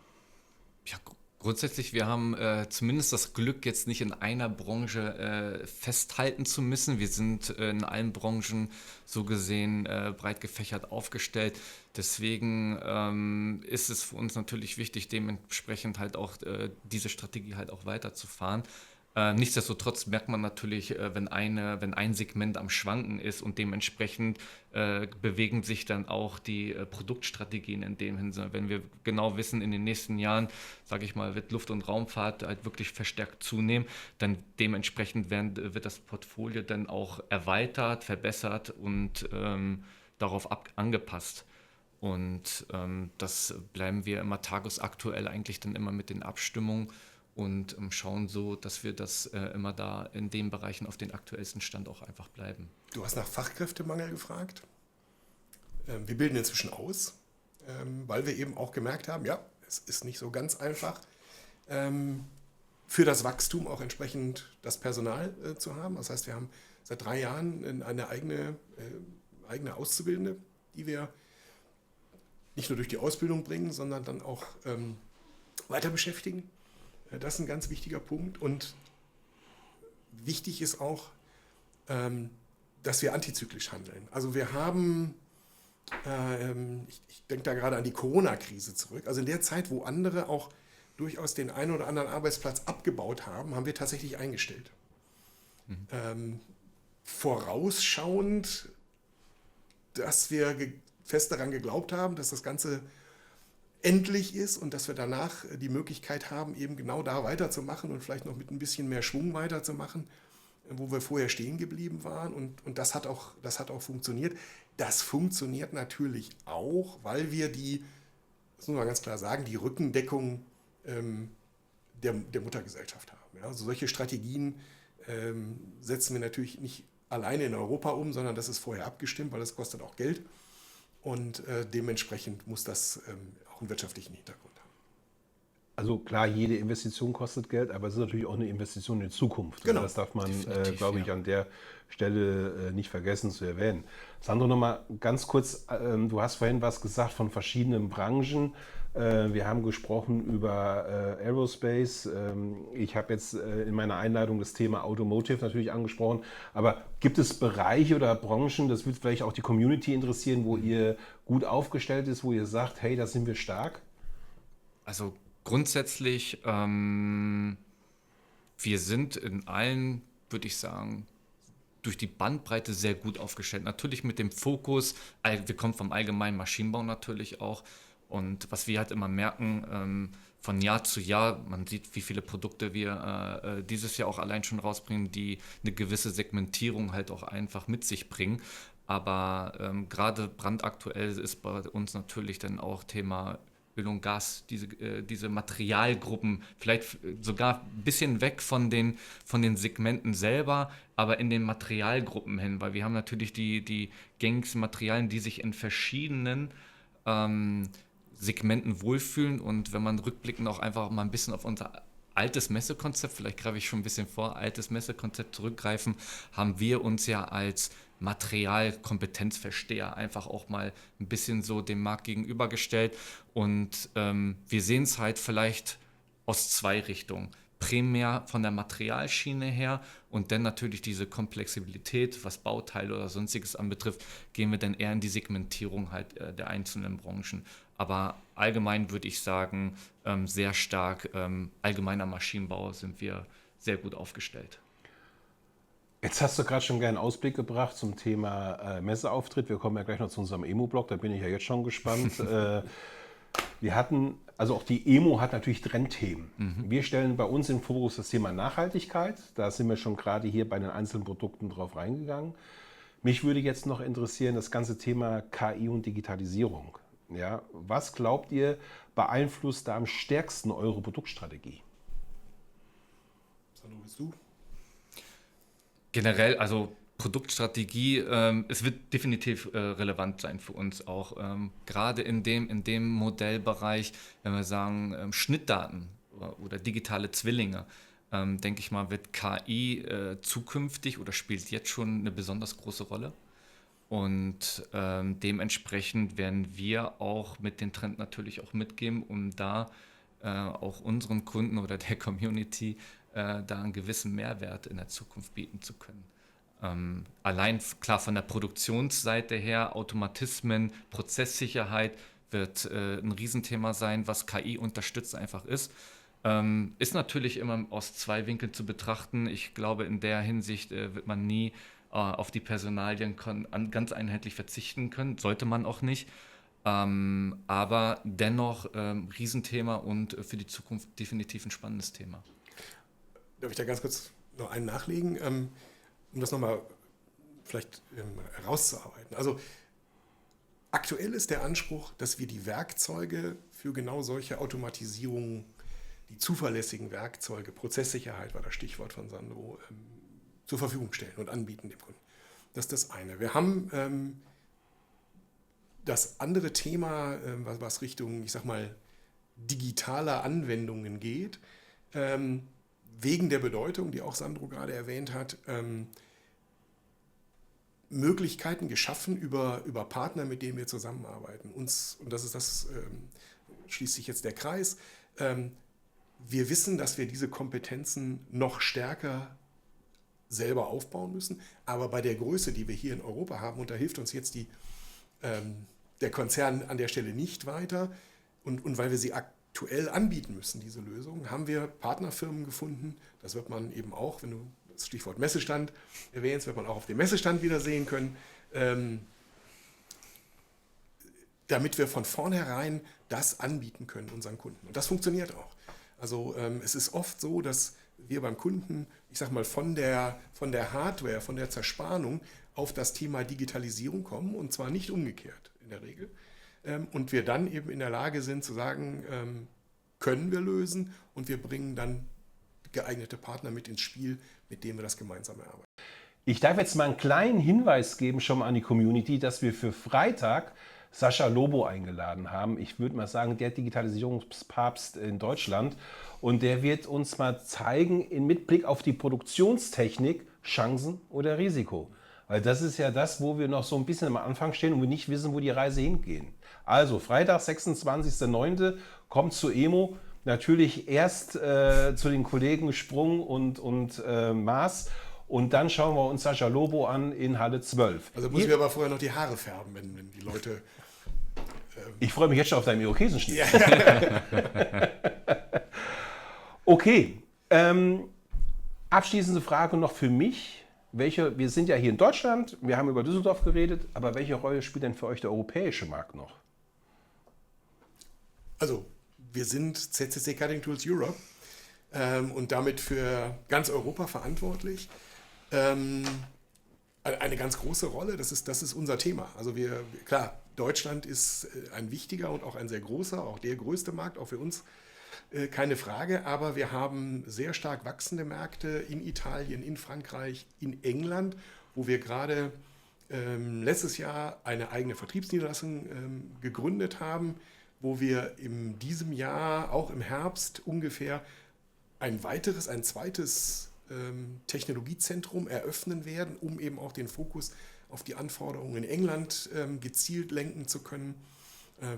Ja, grundsätzlich, wir haben zumindest das Glück, jetzt nicht in einer Branche festhalten zu müssen. Wir sind in allen Branchen so gesehen breit gefächert aufgestellt. Deswegen ist es für uns natürlich wichtig, dementsprechend halt auch diese Strategie halt auch weiterzufahren. Nichtsdestotrotz merkt man natürlich, wenn ein Segment am Schwanken ist und dementsprechend bewegen sich dann auch die Produktstrategien in dem Hinsicht. Wenn wir genau wissen, in den nächsten Jahren, sage ich mal, wird Luft- und Raumfahrt halt wirklich verstärkt zunehmen, dann dementsprechend wird das Portfolio dann auch erweitert, verbessert und darauf angepasst. Und das bleiben wir immer tagesaktuell eigentlich dann immer mit den Abstimmungen und schauen so, dass wir das immer da in den Bereichen auf den aktuellsten Stand auch einfach bleiben. Du hast nach Fachkräftemangel gefragt. Wir bilden inzwischen aus, weil wir eben auch gemerkt haben, ja, es ist nicht so ganz einfach, für das Wachstum auch entsprechend das Personal zu haben. Das heißt, wir haben seit 3 Jahren eine eigene Auszubildende, die wir nicht nur durch die Ausbildung bringen, sondern dann auch weiter beschäftigen. Das ist ein ganz wichtiger Punkt. Und wichtig ist auch, dass wir antizyklisch handeln. Also wir haben, ich denke da gerade an die Corona-Krise zurück, also in der Zeit, wo andere auch durchaus den einen oder anderen Arbeitsplatz abgebaut haben, haben wir tatsächlich eingestellt. Vorausschauend, dass wir fest daran geglaubt haben, dass das Ganze endlich ist und dass wir danach die Möglichkeit haben, eben genau da weiterzumachen und vielleicht noch mit ein bisschen mehr Schwung weiterzumachen, wo wir vorher stehen geblieben waren. Und das hat auch funktioniert. Das funktioniert natürlich auch, weil wir das muss man ganz klar sagen, die Rückendeckung der Muttergesellschaft haben. Ja, also solche Strategien setzen wir natürlich nicht alleine in Europa um, sondern das ist vorher abgestimmt, weil das kostet auch Geld. Und dementsprechend muss das auch einen wirtschaftlichen Hintergrund haben. Also klar, jede Investition kostet Geld, aber es ist natürlich auch eine Investition in die Zukunft. Genau. Das darf man, Definitiv, glaube ich, ja. an der Stelle nicht vergessen zu erwähnen. Sandro, nochmal ganz kurz, du hast vorhin was gesagt von verschiedenen Branchen. Wir haben gesprochen über Aerospace. Ich habe jetzt in meiner Einleitung das Thema Automotive natürlich angesprochen. Aber gibt es Bereiche oder Branchen, das wird vielleicht auch die Community interessieren, wo ihr gut aufgestellt ist, wo ihr sagt, hey, da sind wir stark? Also grundsätzlich, wir sind in allen, würde ich sagen, durch die Bandbreite sehr gut aufgestellt. Natürlich mit dem Fokus, wir kommen vom allgemeinen Maschinenbau natürlich auch. Und was wir halt immer merken, von Jahr zu Jahr, man sieht, wie viele Produkte wir dieses Jahr auch allein schon rausbringen, die eine gewisse Segmentierung halt auch einfach mit sich bringen. Aber gerade brandaktuell ist bei uns natürlich dann auch Thema Öl und Gas, diese Materialgruppen, vielleicht sogar ein bisschen weg von den Segmenten selber, aber in den Materialgruppen hin, weil wir haben natürlich die gängigsten Materialien, die sich in verschiedenen Segmenten wohlfühlen. Und wenn man rückblickend auch einfach mal ein bisschen auf unser altes Messekonzept, vielleicht greife ich schon ein bisschen vor, altes Messekonzept zurückgreifen, haben wir uns ja als Materialkompetenzversteher einfach auch mal ein bisschen so dem Markt gegenübergestellt. Und wir sehen es halt vielleicht aus 2 Richtungen. Primär von der Materialschiene her und dann natürlich diese Komplexibilität, was Bauteile oder sonstiges anbetrifft, gehen wir dann eher in die Segmentierung halt der einzelnen Branchen. Aber allgemein würde ich sagen, sehr stark allgemeiner Maschinenbau sind wir sehr gut aufgestellt. Jetzt hast du gerade schon gerne einen Ausblick gebracht zum Thema Messeauftritt. Wir kommen ja gleich noch zu unserem Emo-Blog, da bin ich ja jetzt schon gespannt. Wir hatten, also auch die Emo hat natürlich Trendthemen. Wir stellen bei uns im Fokus das Thema Nachhaltigkeit. Da sind wir schon gerade hier bei den einzelnen Produkten drauf reingegangen. Mich würde jetzt noch interessieren, das ganze Thema KI und Digitalisierung. Ja, was glaubt ihr, beeinflusst da am stärksten eure Produktstrategie? Sandro, bist du? Generell, also Produktstrategie, es wird definitiv relevant sein für uns auch. Gerade in dem Modellbereich, wenn wir sagen, Schnittdaten oder digitale Zwillinge, denke ich mal, wird KI zukünftig oder spielt jetzt schon eine besonders große Rolle. Und dementsprechend werden wir auch mit dem Trend natürlich auch mitgehen, um da auch unseren Kunden oder der Community da einen gewissen Mehrwert in der Zukunft bieten zu können. Allein klar von der Produktionsseite her, Automatismen, Prozesssicherheit wird ein Riesenthema sein, was KI unterstützt einfach ist. Ist natürlich immer aus zwei Winkeln zu betrachten. Ich glaube, in der Hinsicht wird man nie auf die Personalien ganz einheitlich verzichten können, sollte man auch nicht. Aber dennoch Riesenthema und für die Zukunft definitiv ein spannendes Thema. Darf ich da ganz kurz noch einen nachlegen, um das nochmal vielleicht herauszuarbeiten? Also aktuell ist der Anspruch, dass wir die Werkzeuge für genau solche Automatisierungen, die zuverlässigen Werkzeuge, Prozesssicherheit war das Stichwort von Sandro, zur Verfügung stellen und anbieten dem Kunden. Das ist das eine. Wir haben das andere Thema, was Richtung, ich sag mal, digitaler Anwendungen geht, wegen der Bedeutung, die auch Sandro gerade erwähnt hat, Möglichkeiten geschaffen über Partner, mit denen wir zusammenarbeiten. Und das ist das, schließt sich jetzt der Kreis. Wir wissen, dass wir diese Kompetenzen noch stärker selber aufbauen müssen, aber bei der Größe, die wir hier in Europa haben, und da hilft uns jetzt der Konzern an der Stelle nicht weiter, und weil wir sie aktuell anbieten müssen, diese Lösung, haben wir Partnerfirmen gefunden. Das wird man eben auch, wenn du das Stichwort Messestand erwähnst, wird man auch auf dem Messestand wieder sehen können, damit wir von vornherein das anbieten können unseren Kunden. Und das funktioniert auch. Also es ist oft so, dass wir beim Kunden, ich sag mal, von der Hardware, von der Zerspannung auf das Thema Digitalisierung kommen, und zwar nicht umgekehrt in der Regel. Und wir dann eben in der Lage sind zu sagen, können wir lösen, und wir bringen dann geeignete Partner mit ins Spiel, mit denen wir das gemeinsam erarbeiten. Ich darf jetzt mal einen kleinen Hinweis geben schon mal an die Community, dass wir für Freitag Sascha Lobo eingeladen haben. Ich würde mal sagen, der Digitalisierungspapst in Deutschland. Und der wird uns mal zeigen, mit Blick auf die Produktionstechnik, Chancen oder Risiko. Weil das ist ja das, wo wir noch so ein bisschen am Anfang stehen und wir nicht wissen, wo die Reise hingeht. Also Freitag, 26.09. kommt zu EMO. Natürlich erst zu den Kollegen Sprung und Maas. Und dann schauen wir uns Sascha Lobo an in Halle 12. Also müssen wir aber vorher noch die Haare färben, wenn die Leute... Ich freue mich jetzt schon auf deinen Irokesenschnitt. Okay, abschließende Frage noch für mich. Wir sind ja hier in Deutschland, wir haben über Düsseldorf geredet, aber welche Rolle spielt denn für euch der europäische Markt noch? Also, wir sind CCC Cutting Tools Europe und damit für ganz Europa verantwortlich. Eine ganz große Rolle, das ist unser Thema. Also klar, Deutschland ist ein wichtiger und auch ein sehr großer, auch der größte Markt, auch für uns, keine Frage, aber wir haben sehr stark wachsende Märkte in Italien, in Frankreich, in England, wo wir gerade letztes Jahr eine eigene Vertriebsniederlassung gegründet haben, wo wir in diesem Jahr, auch im Herbst ungefähr, ein zweites Technologiezentrum eröffnen werden, um eben auch den Fokus auf die Anforderungen in England gezielt lenken zu können.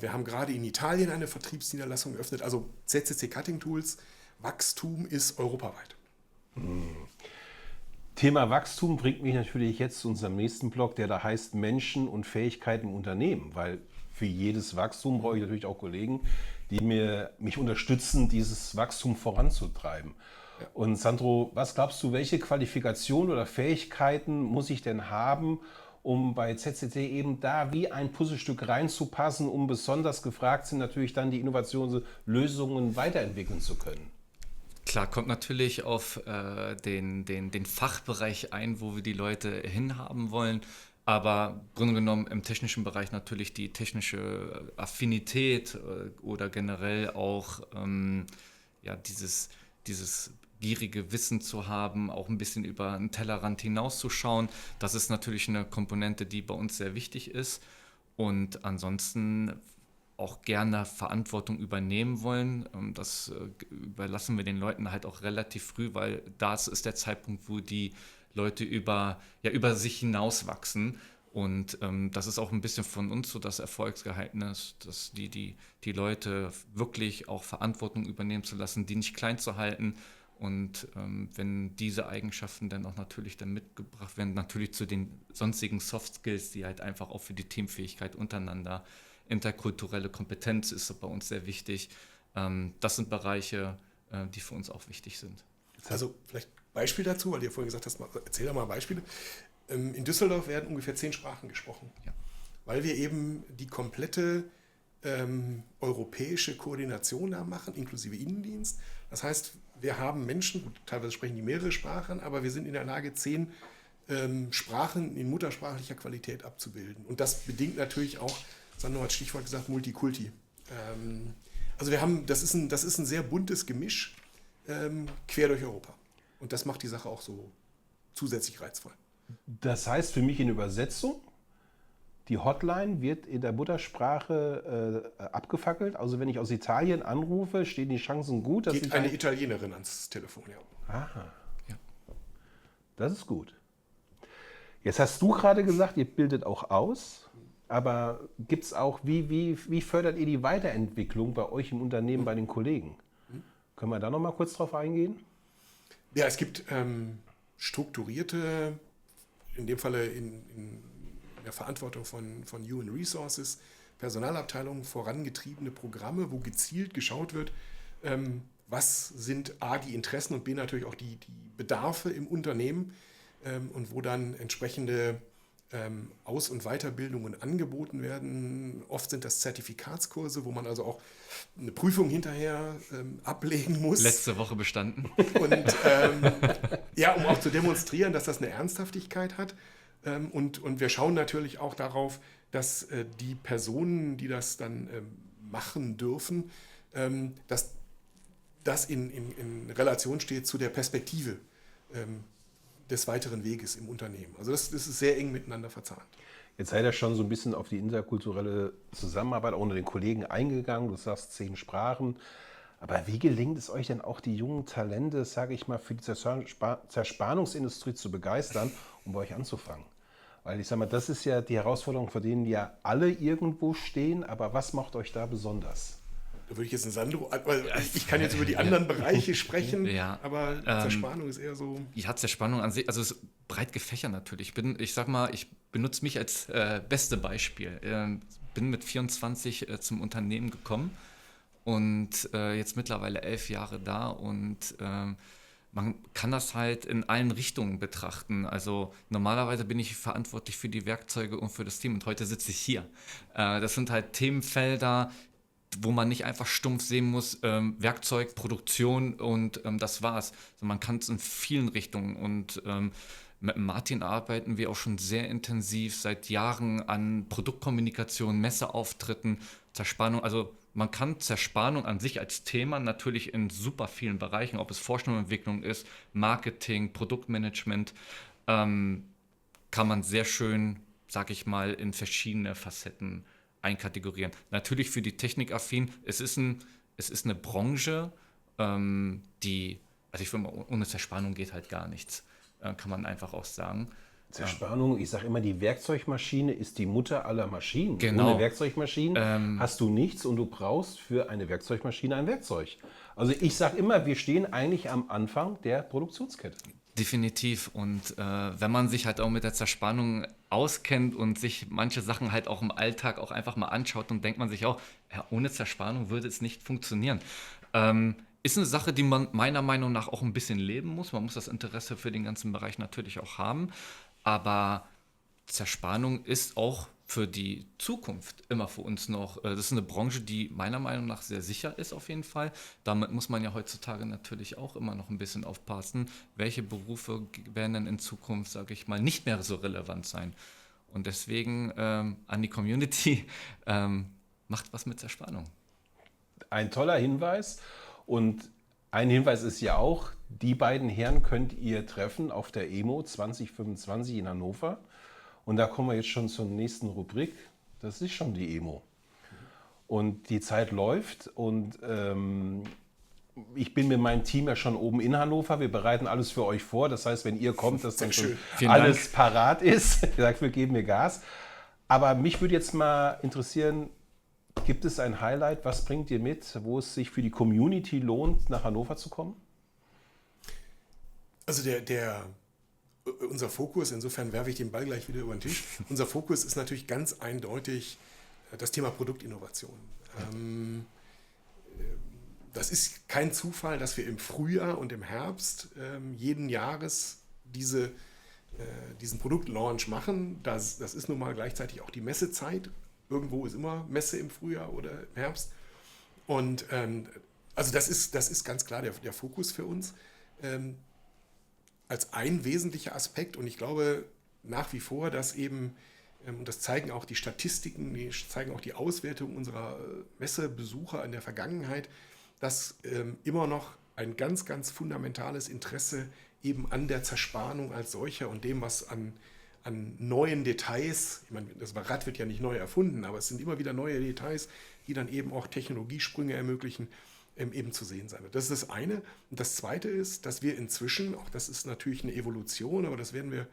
Wir haben gerade in Italien eine Vertriebsniederlassung eröffnet. Also CCC Cutting Tools, Wachstum ist europaweit. Thema Wachstum bringt mich natürlich jetzt zu unserem nächsten Block, der da heißt Menschen und Fähigkeiten im Unternehmen. Weil für jedes Wachstum brauche ich natürlich auch Kollegen, die mich unterstützen, dieses Wachstum voranzutreiben. Ja. Und Sandro, was glaubst du, welche Qualifikationen oder Fähigkeiten muss ich denn haben, um bei CCC eben da wie ein Puzzlestück reinzupassen, um besonders gefragt sind, natürlich dann die Innovationslösungen weiterentwickeln zu können? Klar, kommt natürlich auf den Fachbereich ein, wo wir die Leute hinhaben wollen. Aber im Grunde genommen im technischen Bereich natürlich die technische Affinität oder generell auch dieses gierige Wissen zu haben, auch ein bisschen über den Tellerrand hinauszuschauen. Das ist natürlich eine Komponente, die bei uns sehr wichtig ist. Und ansonsten auch gerne Verantwortung übernehmen wollen. Das überlassen wir den Leuten halt auch relativ früh, weil das ist der Zeitpunkt, wo die Leute über sich hinauswachsen. Und das ist auch ein bisschen von uns so das Erfolgsgeheimnis, dass die Leute wirklich auch Verantwortung übernehmen zu lassen, die nicht klein zu halten. Und wenn diese Eigenschaften dann auch natürlich dann mitgebracht werden, natürlich zu den sonstigen Soft Skills, die halt einfach auch für die Teamfähigkeit untereinander, interkulturelle Kompetenz ist bei uns sehr wichtig. Das sind Bereiche, die für uns auch wichtig sind. Also vielleicht Beispiel dazu, weil du ja vorhin gesagt hast, erzähl doch mal Beispiele. In Düsseldorf werden ungefähr 10 Sprachen gesprochen, Ja. weil wir eben die komplette europäische Koordination da machen, inklusive Innendienst. Das heißt, wir haben Menschen, gut, teilweise sprechen die mehrere Sprachen, aber wir sind in der Lage, 10 Sprachen in muttersprachlicher Qualität abzubilden. Und das bedingt natürlich auch, Sandro hat Stichwort gesagt, Multikulti. Also das ist ein sehr buntes Gemisch quer durch Europa. Und das macht die Sache auch so zusätzlich reizvoll. Das heißt für mich in Übersetzung, die Hotline wird in der Muttersprache abgefackelt. Also wenn ich aus Italien anrufe, stehen die Chancen gut, dass Geht ich eine Italienerin ans Telefon, ja. Aha, Ja. das ist gut. Jetzt hast du gerade gesagt, ihr bildet auch aus. Aber gibt es auch, wie fördert ihr die Weiterentwicklung bei euch im Unternehmen, bei den Kollegen? Können wir da noch mal kurz drauf eingehen? Ja, es gibt strukturierte, in dem Falle in der Verantwortung von Human Resources, Personalabteilungen vorangetriebene Programme, wo gezielt geschaut wird, was sind A, die Interessen und B, natürlich auch die Bedarfe im Unternehmen und wo dann entsprechende Aus- und Weiterbildungen angeboten werden. Oft sind das Zertifikatskurse, wo man also auch eine Prüfung hinterher ablegen muss. Letzte Woche bestanden. Und ja, um auch zu demonstrieren, dass das eine Ernsthaftigkeit hat. Und wir schauen natürlich auch darauf, dass die Personen, die das dann machen dürfen, dass das in Relation steht zu der Perspektive des weiteren Weges im Unternehmen. Also das ist sehr eng miteinander verzahnt. Jetzt seid ihr schon so ein bisschen auf die interkulturelle Zusammenarbeit auch unter den Kollegen eingegangen. Du sagst 10 Sprachen. Aber wie gelingt es euch denn auch, die jungen Talente, sage ich mal, für die Zerspannungsindustrie zu begeistern, um bei euch anzufangen? Weil ich sage mal, das ist ja die Herausforderung, vor denen ja alle irgendwo stehen. Aber was macht euch da besonders? Da würde ich jetzt einen Sandro, ich kann jetzt über die anderen Bereiche sprechen, Ja, aber Zerspannung ist eher so. Ja, Zerspannung an sich, also es ist breit gefächert natürlich. Ich sag mal, ich benutze mich als beste Beispiel. Bin mit 24 zum Unternehmen gekommen und jetzt mittlerweile 11 Jahre da und man kann das halt in allen Richtungen betrachten. Also normalerweise bin ich verantwortlich für die Werkzeuge und für das Team und heute sitze ich hier. Das sind halt Themenfelder, wo man nicht einfach stumpf sehen muss, Werkzeug, Produktion und das war's. Also man kann es in vielen Richtungen und mit Martin arbeiten wir auch schon sehr intensiv seit Jahren an Produktkommunikation, Messeauftritten, Zerspannung. Also man kann Zerspannung an sich als Thema natürlich in super vielen Bereichen, ob es Forschung und Entwicklung ist, Marketing, Produktmanagement, kann man sehr schön, sag ich mal, in verschiedene Facetten einkategorieren. Natürlich für die Technikaffin, es ist eine Branche, die, also ich finde mal, ohne Zerspannung geht halt gar nichts, kann man einfach auch sagen. Zerspannung, ich sage immer, die Werkzeugmaschine ist die Mutter aller Maschinen. Genau. Ohne Werkzeugmaschinen hast du nichts und du brauchst für eine Werkzeugmaschine ein Werkzeug. Also ich sage immer, wir stehen eigentlich am Anfang der Produktionskette. Definitiv. Und wenn man sich halt auch mit der Zerspannung auskennt und sich manche Sachen halt auch im Alltag auch einfach mal anschaut, dann denkt man sich auch, ja, ohne Zerspannung würde es nicht funktionieren. Ist eine Sache, die man meiner Meinung nach auch ein bisschen leben muss. Man muss das Interesse für den ganzen Bereich natürlich auch haben. Aber Zerspannung ist auch für die Zukunft immer für uns noch, das ist eine Branche, die meiner Meinung nach sehr sicher ist auf jeden Fall. Damit muss man ja heutzutage natürlich auch immer noch ein bisschen aufpassen, welche Berufe werden denn in Zukunft, sage ich mal, nicht mehr so relevant sein. Und deswegen an die Community, macht was mit Zerspannung. Ein toller Hinweis und ein Hinweis ist ja auch, die beiden Herren könnt ihr treffen auf der EMO 2025 in Hannover. Und da kommen wir jetzt schon zur nächsten Rubrik. Das ist schon die EMO. Und die Zeit läuft und ich bin mit meinem Team ja schon oben in Hannover. Wir bereiten alles für euch vor. Das heißt, wenn ihr kommt, dass dann schon Vielen alles Dank. parat ist. Ihr sagt, wir geben mir Gas. Aber mich würde jetzt mal interessieren, gibt es ein Highlight? Was bringt ihr mit, wo es sich für die Community lohnt, nach Hannover zu kommen? Also unser Fokus, insofern werfe ich den Ball gleich wieder über den Tisch, unser Fokus ist natürlich ganz eindeutig das Thema Produktinnovation. Das ist kein Zufall, dass wir im Frühjahr und im Herbst jeden Jahres diesen Produktlaunch machen. Das ist nun mal gleichzeitig auch die Messezeit. Irgendwo ist immer Messe im Frühjahr oder im Herbst. Und also das ist ganz klar der Fokus für uns. Als ein wesentlicher Aspekt, und ich glaube nach wie vor, dass eben, und das zeigen auch die Statistiken, die zeigen auch die Auswertungen unserer Messebesucher in der Vergangenheit, dass immer noch ein ganz, ganz fundamentales Interesse eben an der Zerspannung als solcher und dem, was an neuen Details, ich meine, das Rad wird ja nicht neu erfunden, aber es sind immer wieder neue Details, die dann eben auch Technologiesprünge ermöglichen, eben zu sehen sein wird. Das ist das eine. Und das zweite ist, dass wir inzwischen, auch das ist natürlich eine Evolution, aber das werden wir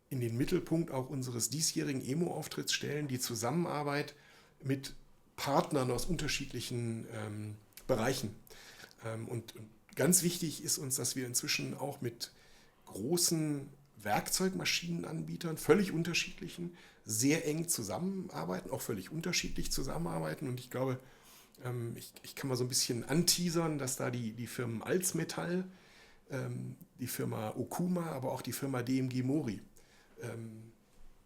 in den Mittelpunkt auch unseres diesjährigen EMO-Auftritts stellen, die Zusammenarbeit mit Partnern aus unterschiedlichen Bereichen. Und ganz wichtig ist uns, dass wir inzwischen auch mit großen Werkzeugmaschinenanbietern, völlig unterschiedlichen, sehr eng zusammenarbeiten, auch völlig unterschiedlich zusammenarbeiten. Und ich glaube, ich kann mal so ein bisschen anteasern, dass da die Firmen Alsmetall, die Firma Okuma, aber auch die Firma DMG Mori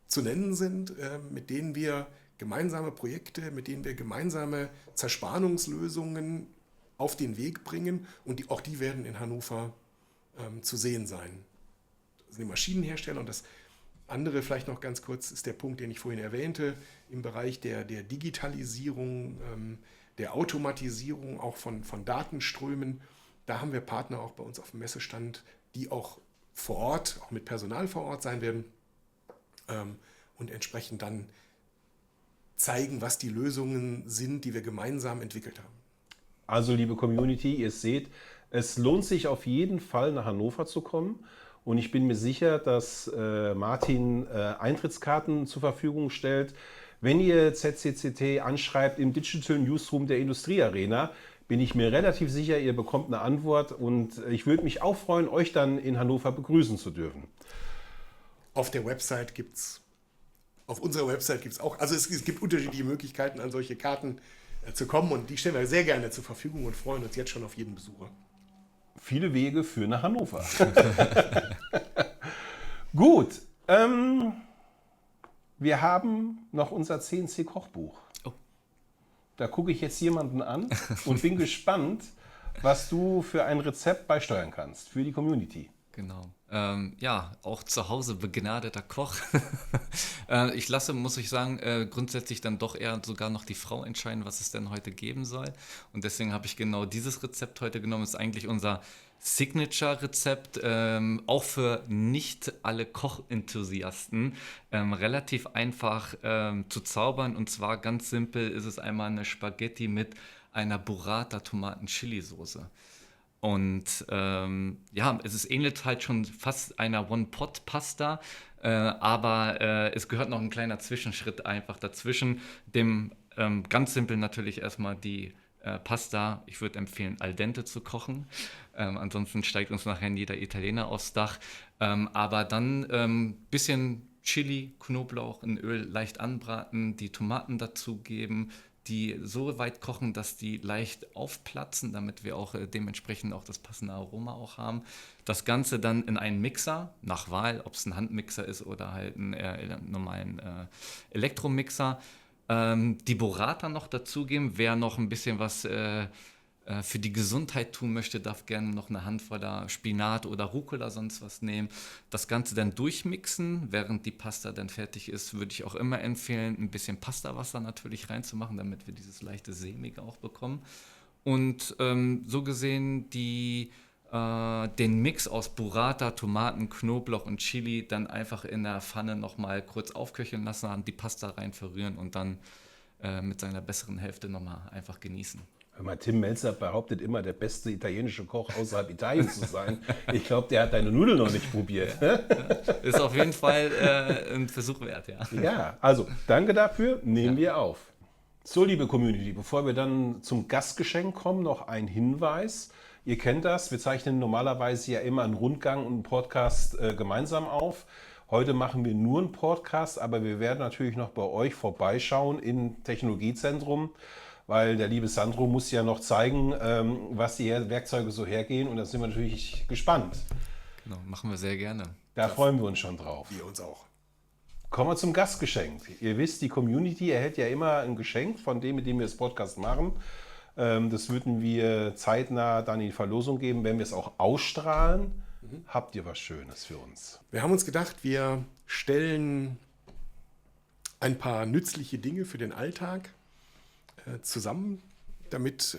zu nennen sind, mit denen wir gemeinsame Projekte, mit denen wir gemeinsame Zerspannungslösungen auf den Weg bringen und auch die werden in Hannover zu sehen sein. Das sind die Maschinenhersteller und das andere vielleicht noch ganz kurz ist der Punkt, den ich vorhin erwähnte, im Bereich der Digitalisierung, der Automatisierung auch von Datenströmen. Da haben wir Partner auch bei uns auf dem Messestand, die auch vor Ort, auch mit Personal vor Ort sein werden und entsprechend dann zeigen, was die Lösungen sind, die wir gemeinsam entwickelt haben. Also, liebe Community, ihr seht, es lohnt sich auf jeden Fall nach Hannover zu kommen. Und ich bin mir sicher, dass Martin Eintrittskarten zur Verfügung stellt. Wenn ihr ZCCT anschreibt im Digital Newsroom der Industriearena, bin ich mir relativ sicher, ihr bekommt eine Antwort. Und ich würde mich auch freuen, euch dann in Hannover begrüßen zu dürfen. Auf unserer Website gibt es auch, also es gibt unterschiedliche Möglichkeiten, an solche Karten zu kommen und die stellen wir sehr gerne zur Verfügung und freuen uns jetzt schon auf jeden Besucher. Viele Wege führen nach Hannover. Gut, wir haben noch unser CNC-Kochbuch. Oh. Da gucke ich jetzt jemanden an und bin gespannt, was du für ein Rezept beisteuern kannst für die Community. Genau. Ja, auch zu Hause begnadeter Koch. Ich lasse, muss ich sagen, grundsätzlich dann doch eher sogar noch die Frau entscheiden, was es denn heute geben soll. Und deswegen habe ich genau dieses Rezept heute genommen. Das ist eigentlich unser Signature-Rezept, auch für nicht alle Kochenthusiasten. Relativ einfach zu zaubern. Und zwar ganz simpel ist es einmal eine Spaghetti mit einer Burrata-Tomaten-Chili-Soße. Und ja, ähnelt halt schon fast einer One-Pot-Pasta, aber es gehört noch ein kleiner Zwischenschritt einfach dazwischen. Ganz simpel natürlich erstmal die Pasta. Ich würde empfehlen, al dente zu kochen. Ansonsten steigt uns nachher jeder Italiener aufs Dach. Aber dann bisschen Chili, Knoblauch in Öl leicht anbraten, die Tomaten dazugeben, die so weit kochen, dass die leicht aufplatzen, damit wir auch dementsprechend auch das passende Aroma auch haben. Das Ganze dann in einen Mixer, nach Wahl, ob es ein Handmixer ist oder halt einen normalen Elektromixer. Die Burrata noch dazugeben. Wer noch ein bisschen was für die Gesundheit tun möchte, darf gerne noch eine Handvoll Spinat oder Rucola sonst was nehmen. Das Ganze dann durchmixen. Während die Pasta dann fertig ist, würde ich auch immer empfehlen, ein bisschen Pastawasser natürlich reinzumachen, damit wir dieses leichte Sämige auch bekommen. Und so gesehen den Mix aus Burrata, Tomaten, Knoblauch und Chili dann einfach in der Pfanne nochmal kurz aufköcheln lassen, die Pasta rein verrühren und dann mit seiner besseren Hälfte nochmal einfach genießen. Hör mal, Tim Melzer behauptet immer, der beste italienische Koch außerhalb Italiens zu sein. Ich glaube, der hat deine Nudeln noch nicht probiert. Ist auf jeden Fall ein Versuch wert, ja. Ja, also danke dafür, nehmen wir auf. So, liebe Community, bevor wir dann zum Gastgeschenk kommen, noch ein Hinweis. Ihr kennt das, wir zeichnen normalerweise ja immer einen Rundgang und einen Podcast gemeinsam auf. Heute machen wir nur einen Podcast, aber wir werden natürlich noch bei euch vorbeischauen im Technologiezentrum, weil der liebe Sandro muss ja noch zeigen, was die Werkzeuge so hergehen, und da sind wir natürlich gespannt. Genau, machen wir sehr gerne. Da freuen wir uns schon drauf. Wir uns auch. Kommen wir zum Gastgeschenk. Ihr wisst, die Community erhält ja immer ein Geschenk von dem, mit dem wir das Podcast machen. Das würden wir zeitnah dann in die Verlosung geben, wenn wir es auch ausstrahlen. Habt ihr was Schönes für uns? Wir haben uns gedacht, wir stellen ein paar nützliche Dinge für den Alltag zusammen, damit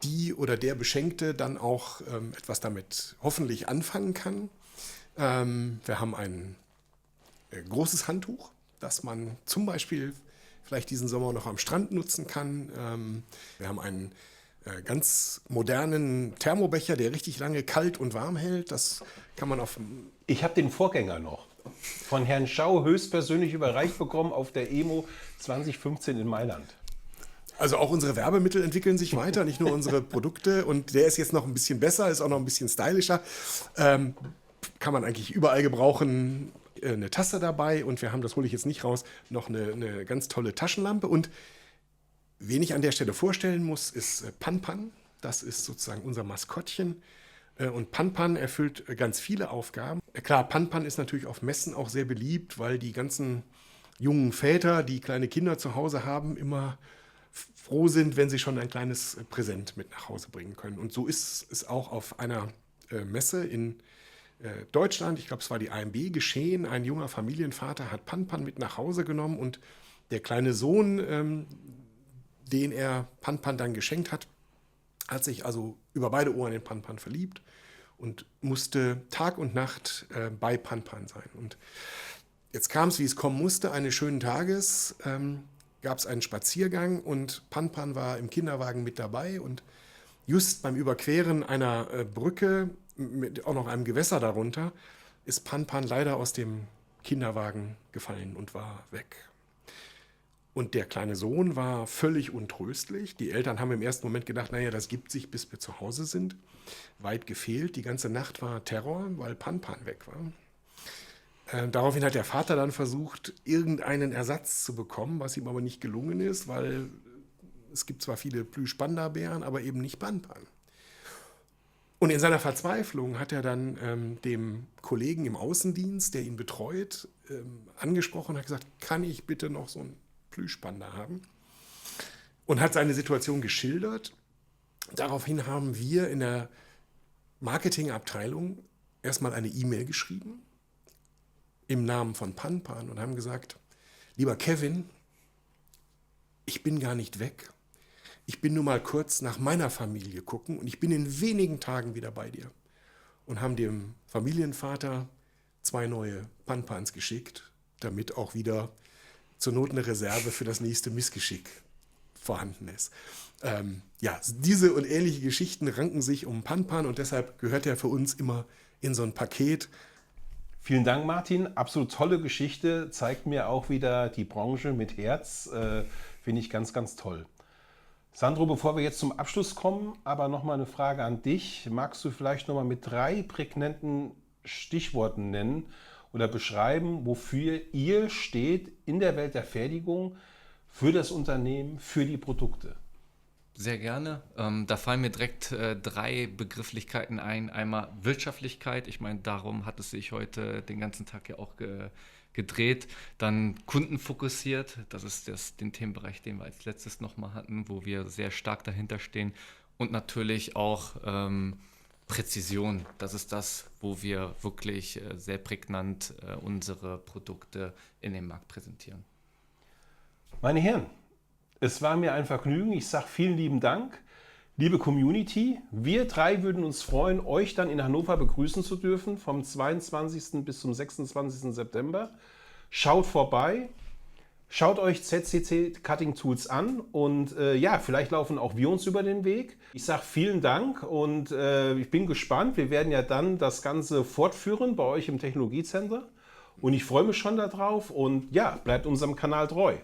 die oder der Beschenkte dann auch etwas damit hoffentlich anfangen kann. Wir haben ein großes Handtuch, das man zum Beispiel vielleicht diesen Sommer noch am Strand nutzen kann. Wir haben einen ganz modernen Thermobecher, der richtig lange kalt und warm hält. Das kann man auf... Ich habe den Vorgänger noch von Herrn Schau höchstpersönlich überreicht bekommen auf der EMO 2015 in Mailand. Also auch unsere Werbemittel entwickeln sich weiter, nicht nur unsere Produkte. Und der ist jetzt noch ein bisschen besser, ist auch noch ein bisschen stylischer. Kann man eigentlich überall gebrauchen. Eine Tasse dabei, und wir haben, das hole ich jetzt nicht raus, noch eine ganz tolle Taschenlampe. Und wen ich an der Stelle vorstellen muss, ist Pan-Pan. Das ist sozusagen unser Maskottchen. Und Pan-Pan erfüllt ganz viele Aufgaben. Klar, Pan-Pan ist natürlich auf Messen auch sehr beliebt, weil die ganzen jungen Väter, die kleine Kinder zu Hause haben, immer froh sind, wenn sie schon ein kleines Präsent mit nach Hause bringen können. Und so ist es auch auf einer Messe in Deutschland, ich glaube, es war die AMB, geschehen. Ein junger Familienvater hat Pan-Pan mit nach Hause genommen, und der kleine Sohn, den er Pan-Pan dann geschenkt hat, hat sich also über beide Ohren in Pan-Pan verliebt und musste Tag und Nacht bei Pan-Pan sein. Und jetzt kam es, wie es kommen musste. Eines schönen Tages gab es einen Spaziergang, und Pan-Pan war im Kinderwagen mit dabei, und just beim Überqueren einer Brücke mit auch noch einem Gewässer darunter ist Pan-Pan leider aus dem Kinderwagen gefallen und war weg. Und der kleine Sohn war völlig untröstlich. Die Eltern haben im ersten Moment gedacht, naja, das gibt sich, bis wir zu Hause sind. Weit gefehlt. Die ganze Nacht war Terror, weil Pan-Pan weg war. Daraufhin hat der Vater dann versucht, irgendeinen Ersatz zu bekommen, was ihm aber nicht gelungen ist, weil es gibt zwar viele Plüsch-Panda-Bären, aber eben nicht Pan-Pan. Und in seiner Verzweiflung hat er dann dem Kollegen im Außendienst, der ihn betreut, angesprochen und hat gesagt, kann ich bitte noch so einen Plüschpanda haben? Und hat seine Situation geschildert. Daraufhin haben wir in der Marketingabteilung erstmal eine E-Mail geschrieben im Namen von Pan-Pan und haben gesagt, lieber Kevin, ich bin gar nicht weg. Ich bin nur mal kurz nach meiner Familie gucken, und ich bin in wenigen Tagen wieder bei dir. Und haben dem Familienvater 2 neue Pan-Pans geschickt, damit auch wieder zur Not eine Reserve für das nächste Missgeschick vorhanden ist. Ja, diese und ähnliche Geschichten ranken sich um Pan-Pan, und deshalb gehört er für uns immer in so ein Paket. Vielen Dank, Martin. Absolut tolle Geschichte. Zeigt mir auch wieder die Branche mit Herz. Finde ich ganz, ganz toll. Sandro, bevor wir jetzt zum Abschluss kommen, aber nochmal eine Frage an dich. Magst du vielleicht nochmal mit 3 prägnanten Stichworten nennen oder beschreiben, wofür ihr steht in der Welt der Fertigung, für das Unternehmen, für die Produkte? Sehr gerne. Da fallen mir direkt 3 Begrifflichkeiten ein. Einmal Wirtschaftlichkeit. Ich meine, darum hat es sich heute den ganzen Tag ja auch gedreht. Dann kundenfokussiert. Das ist den Themenbereich, den wir als letztes nochmal hatten, wo wir sehr stark dahinter stehen. Und natürlich auch Präzision. Das ist das, wo wir wirklich sehr prägnant unsere Produkte in den Markt präsentieren. Meine Herren, es war mir ein Vergnügen. Ich sage vielen lieben Dank. Liebe Community, wir 3 würden uns freuen, euch dann in Hannover begrüßen zu dürfen, vom 22. bis zum 26. September. Schaut vorbei, Schaut euch ZCC Cutting Tools an und ja, vielleicht laufen auch wir uns über den Weg. Ich sage vielen Dank und ich bin gespannt. Wir werden ja dann das Ganze fortführen bei euch im Technologiecenter und ich freue mich schon darauf und ja, bleibt unserem Kanal treu.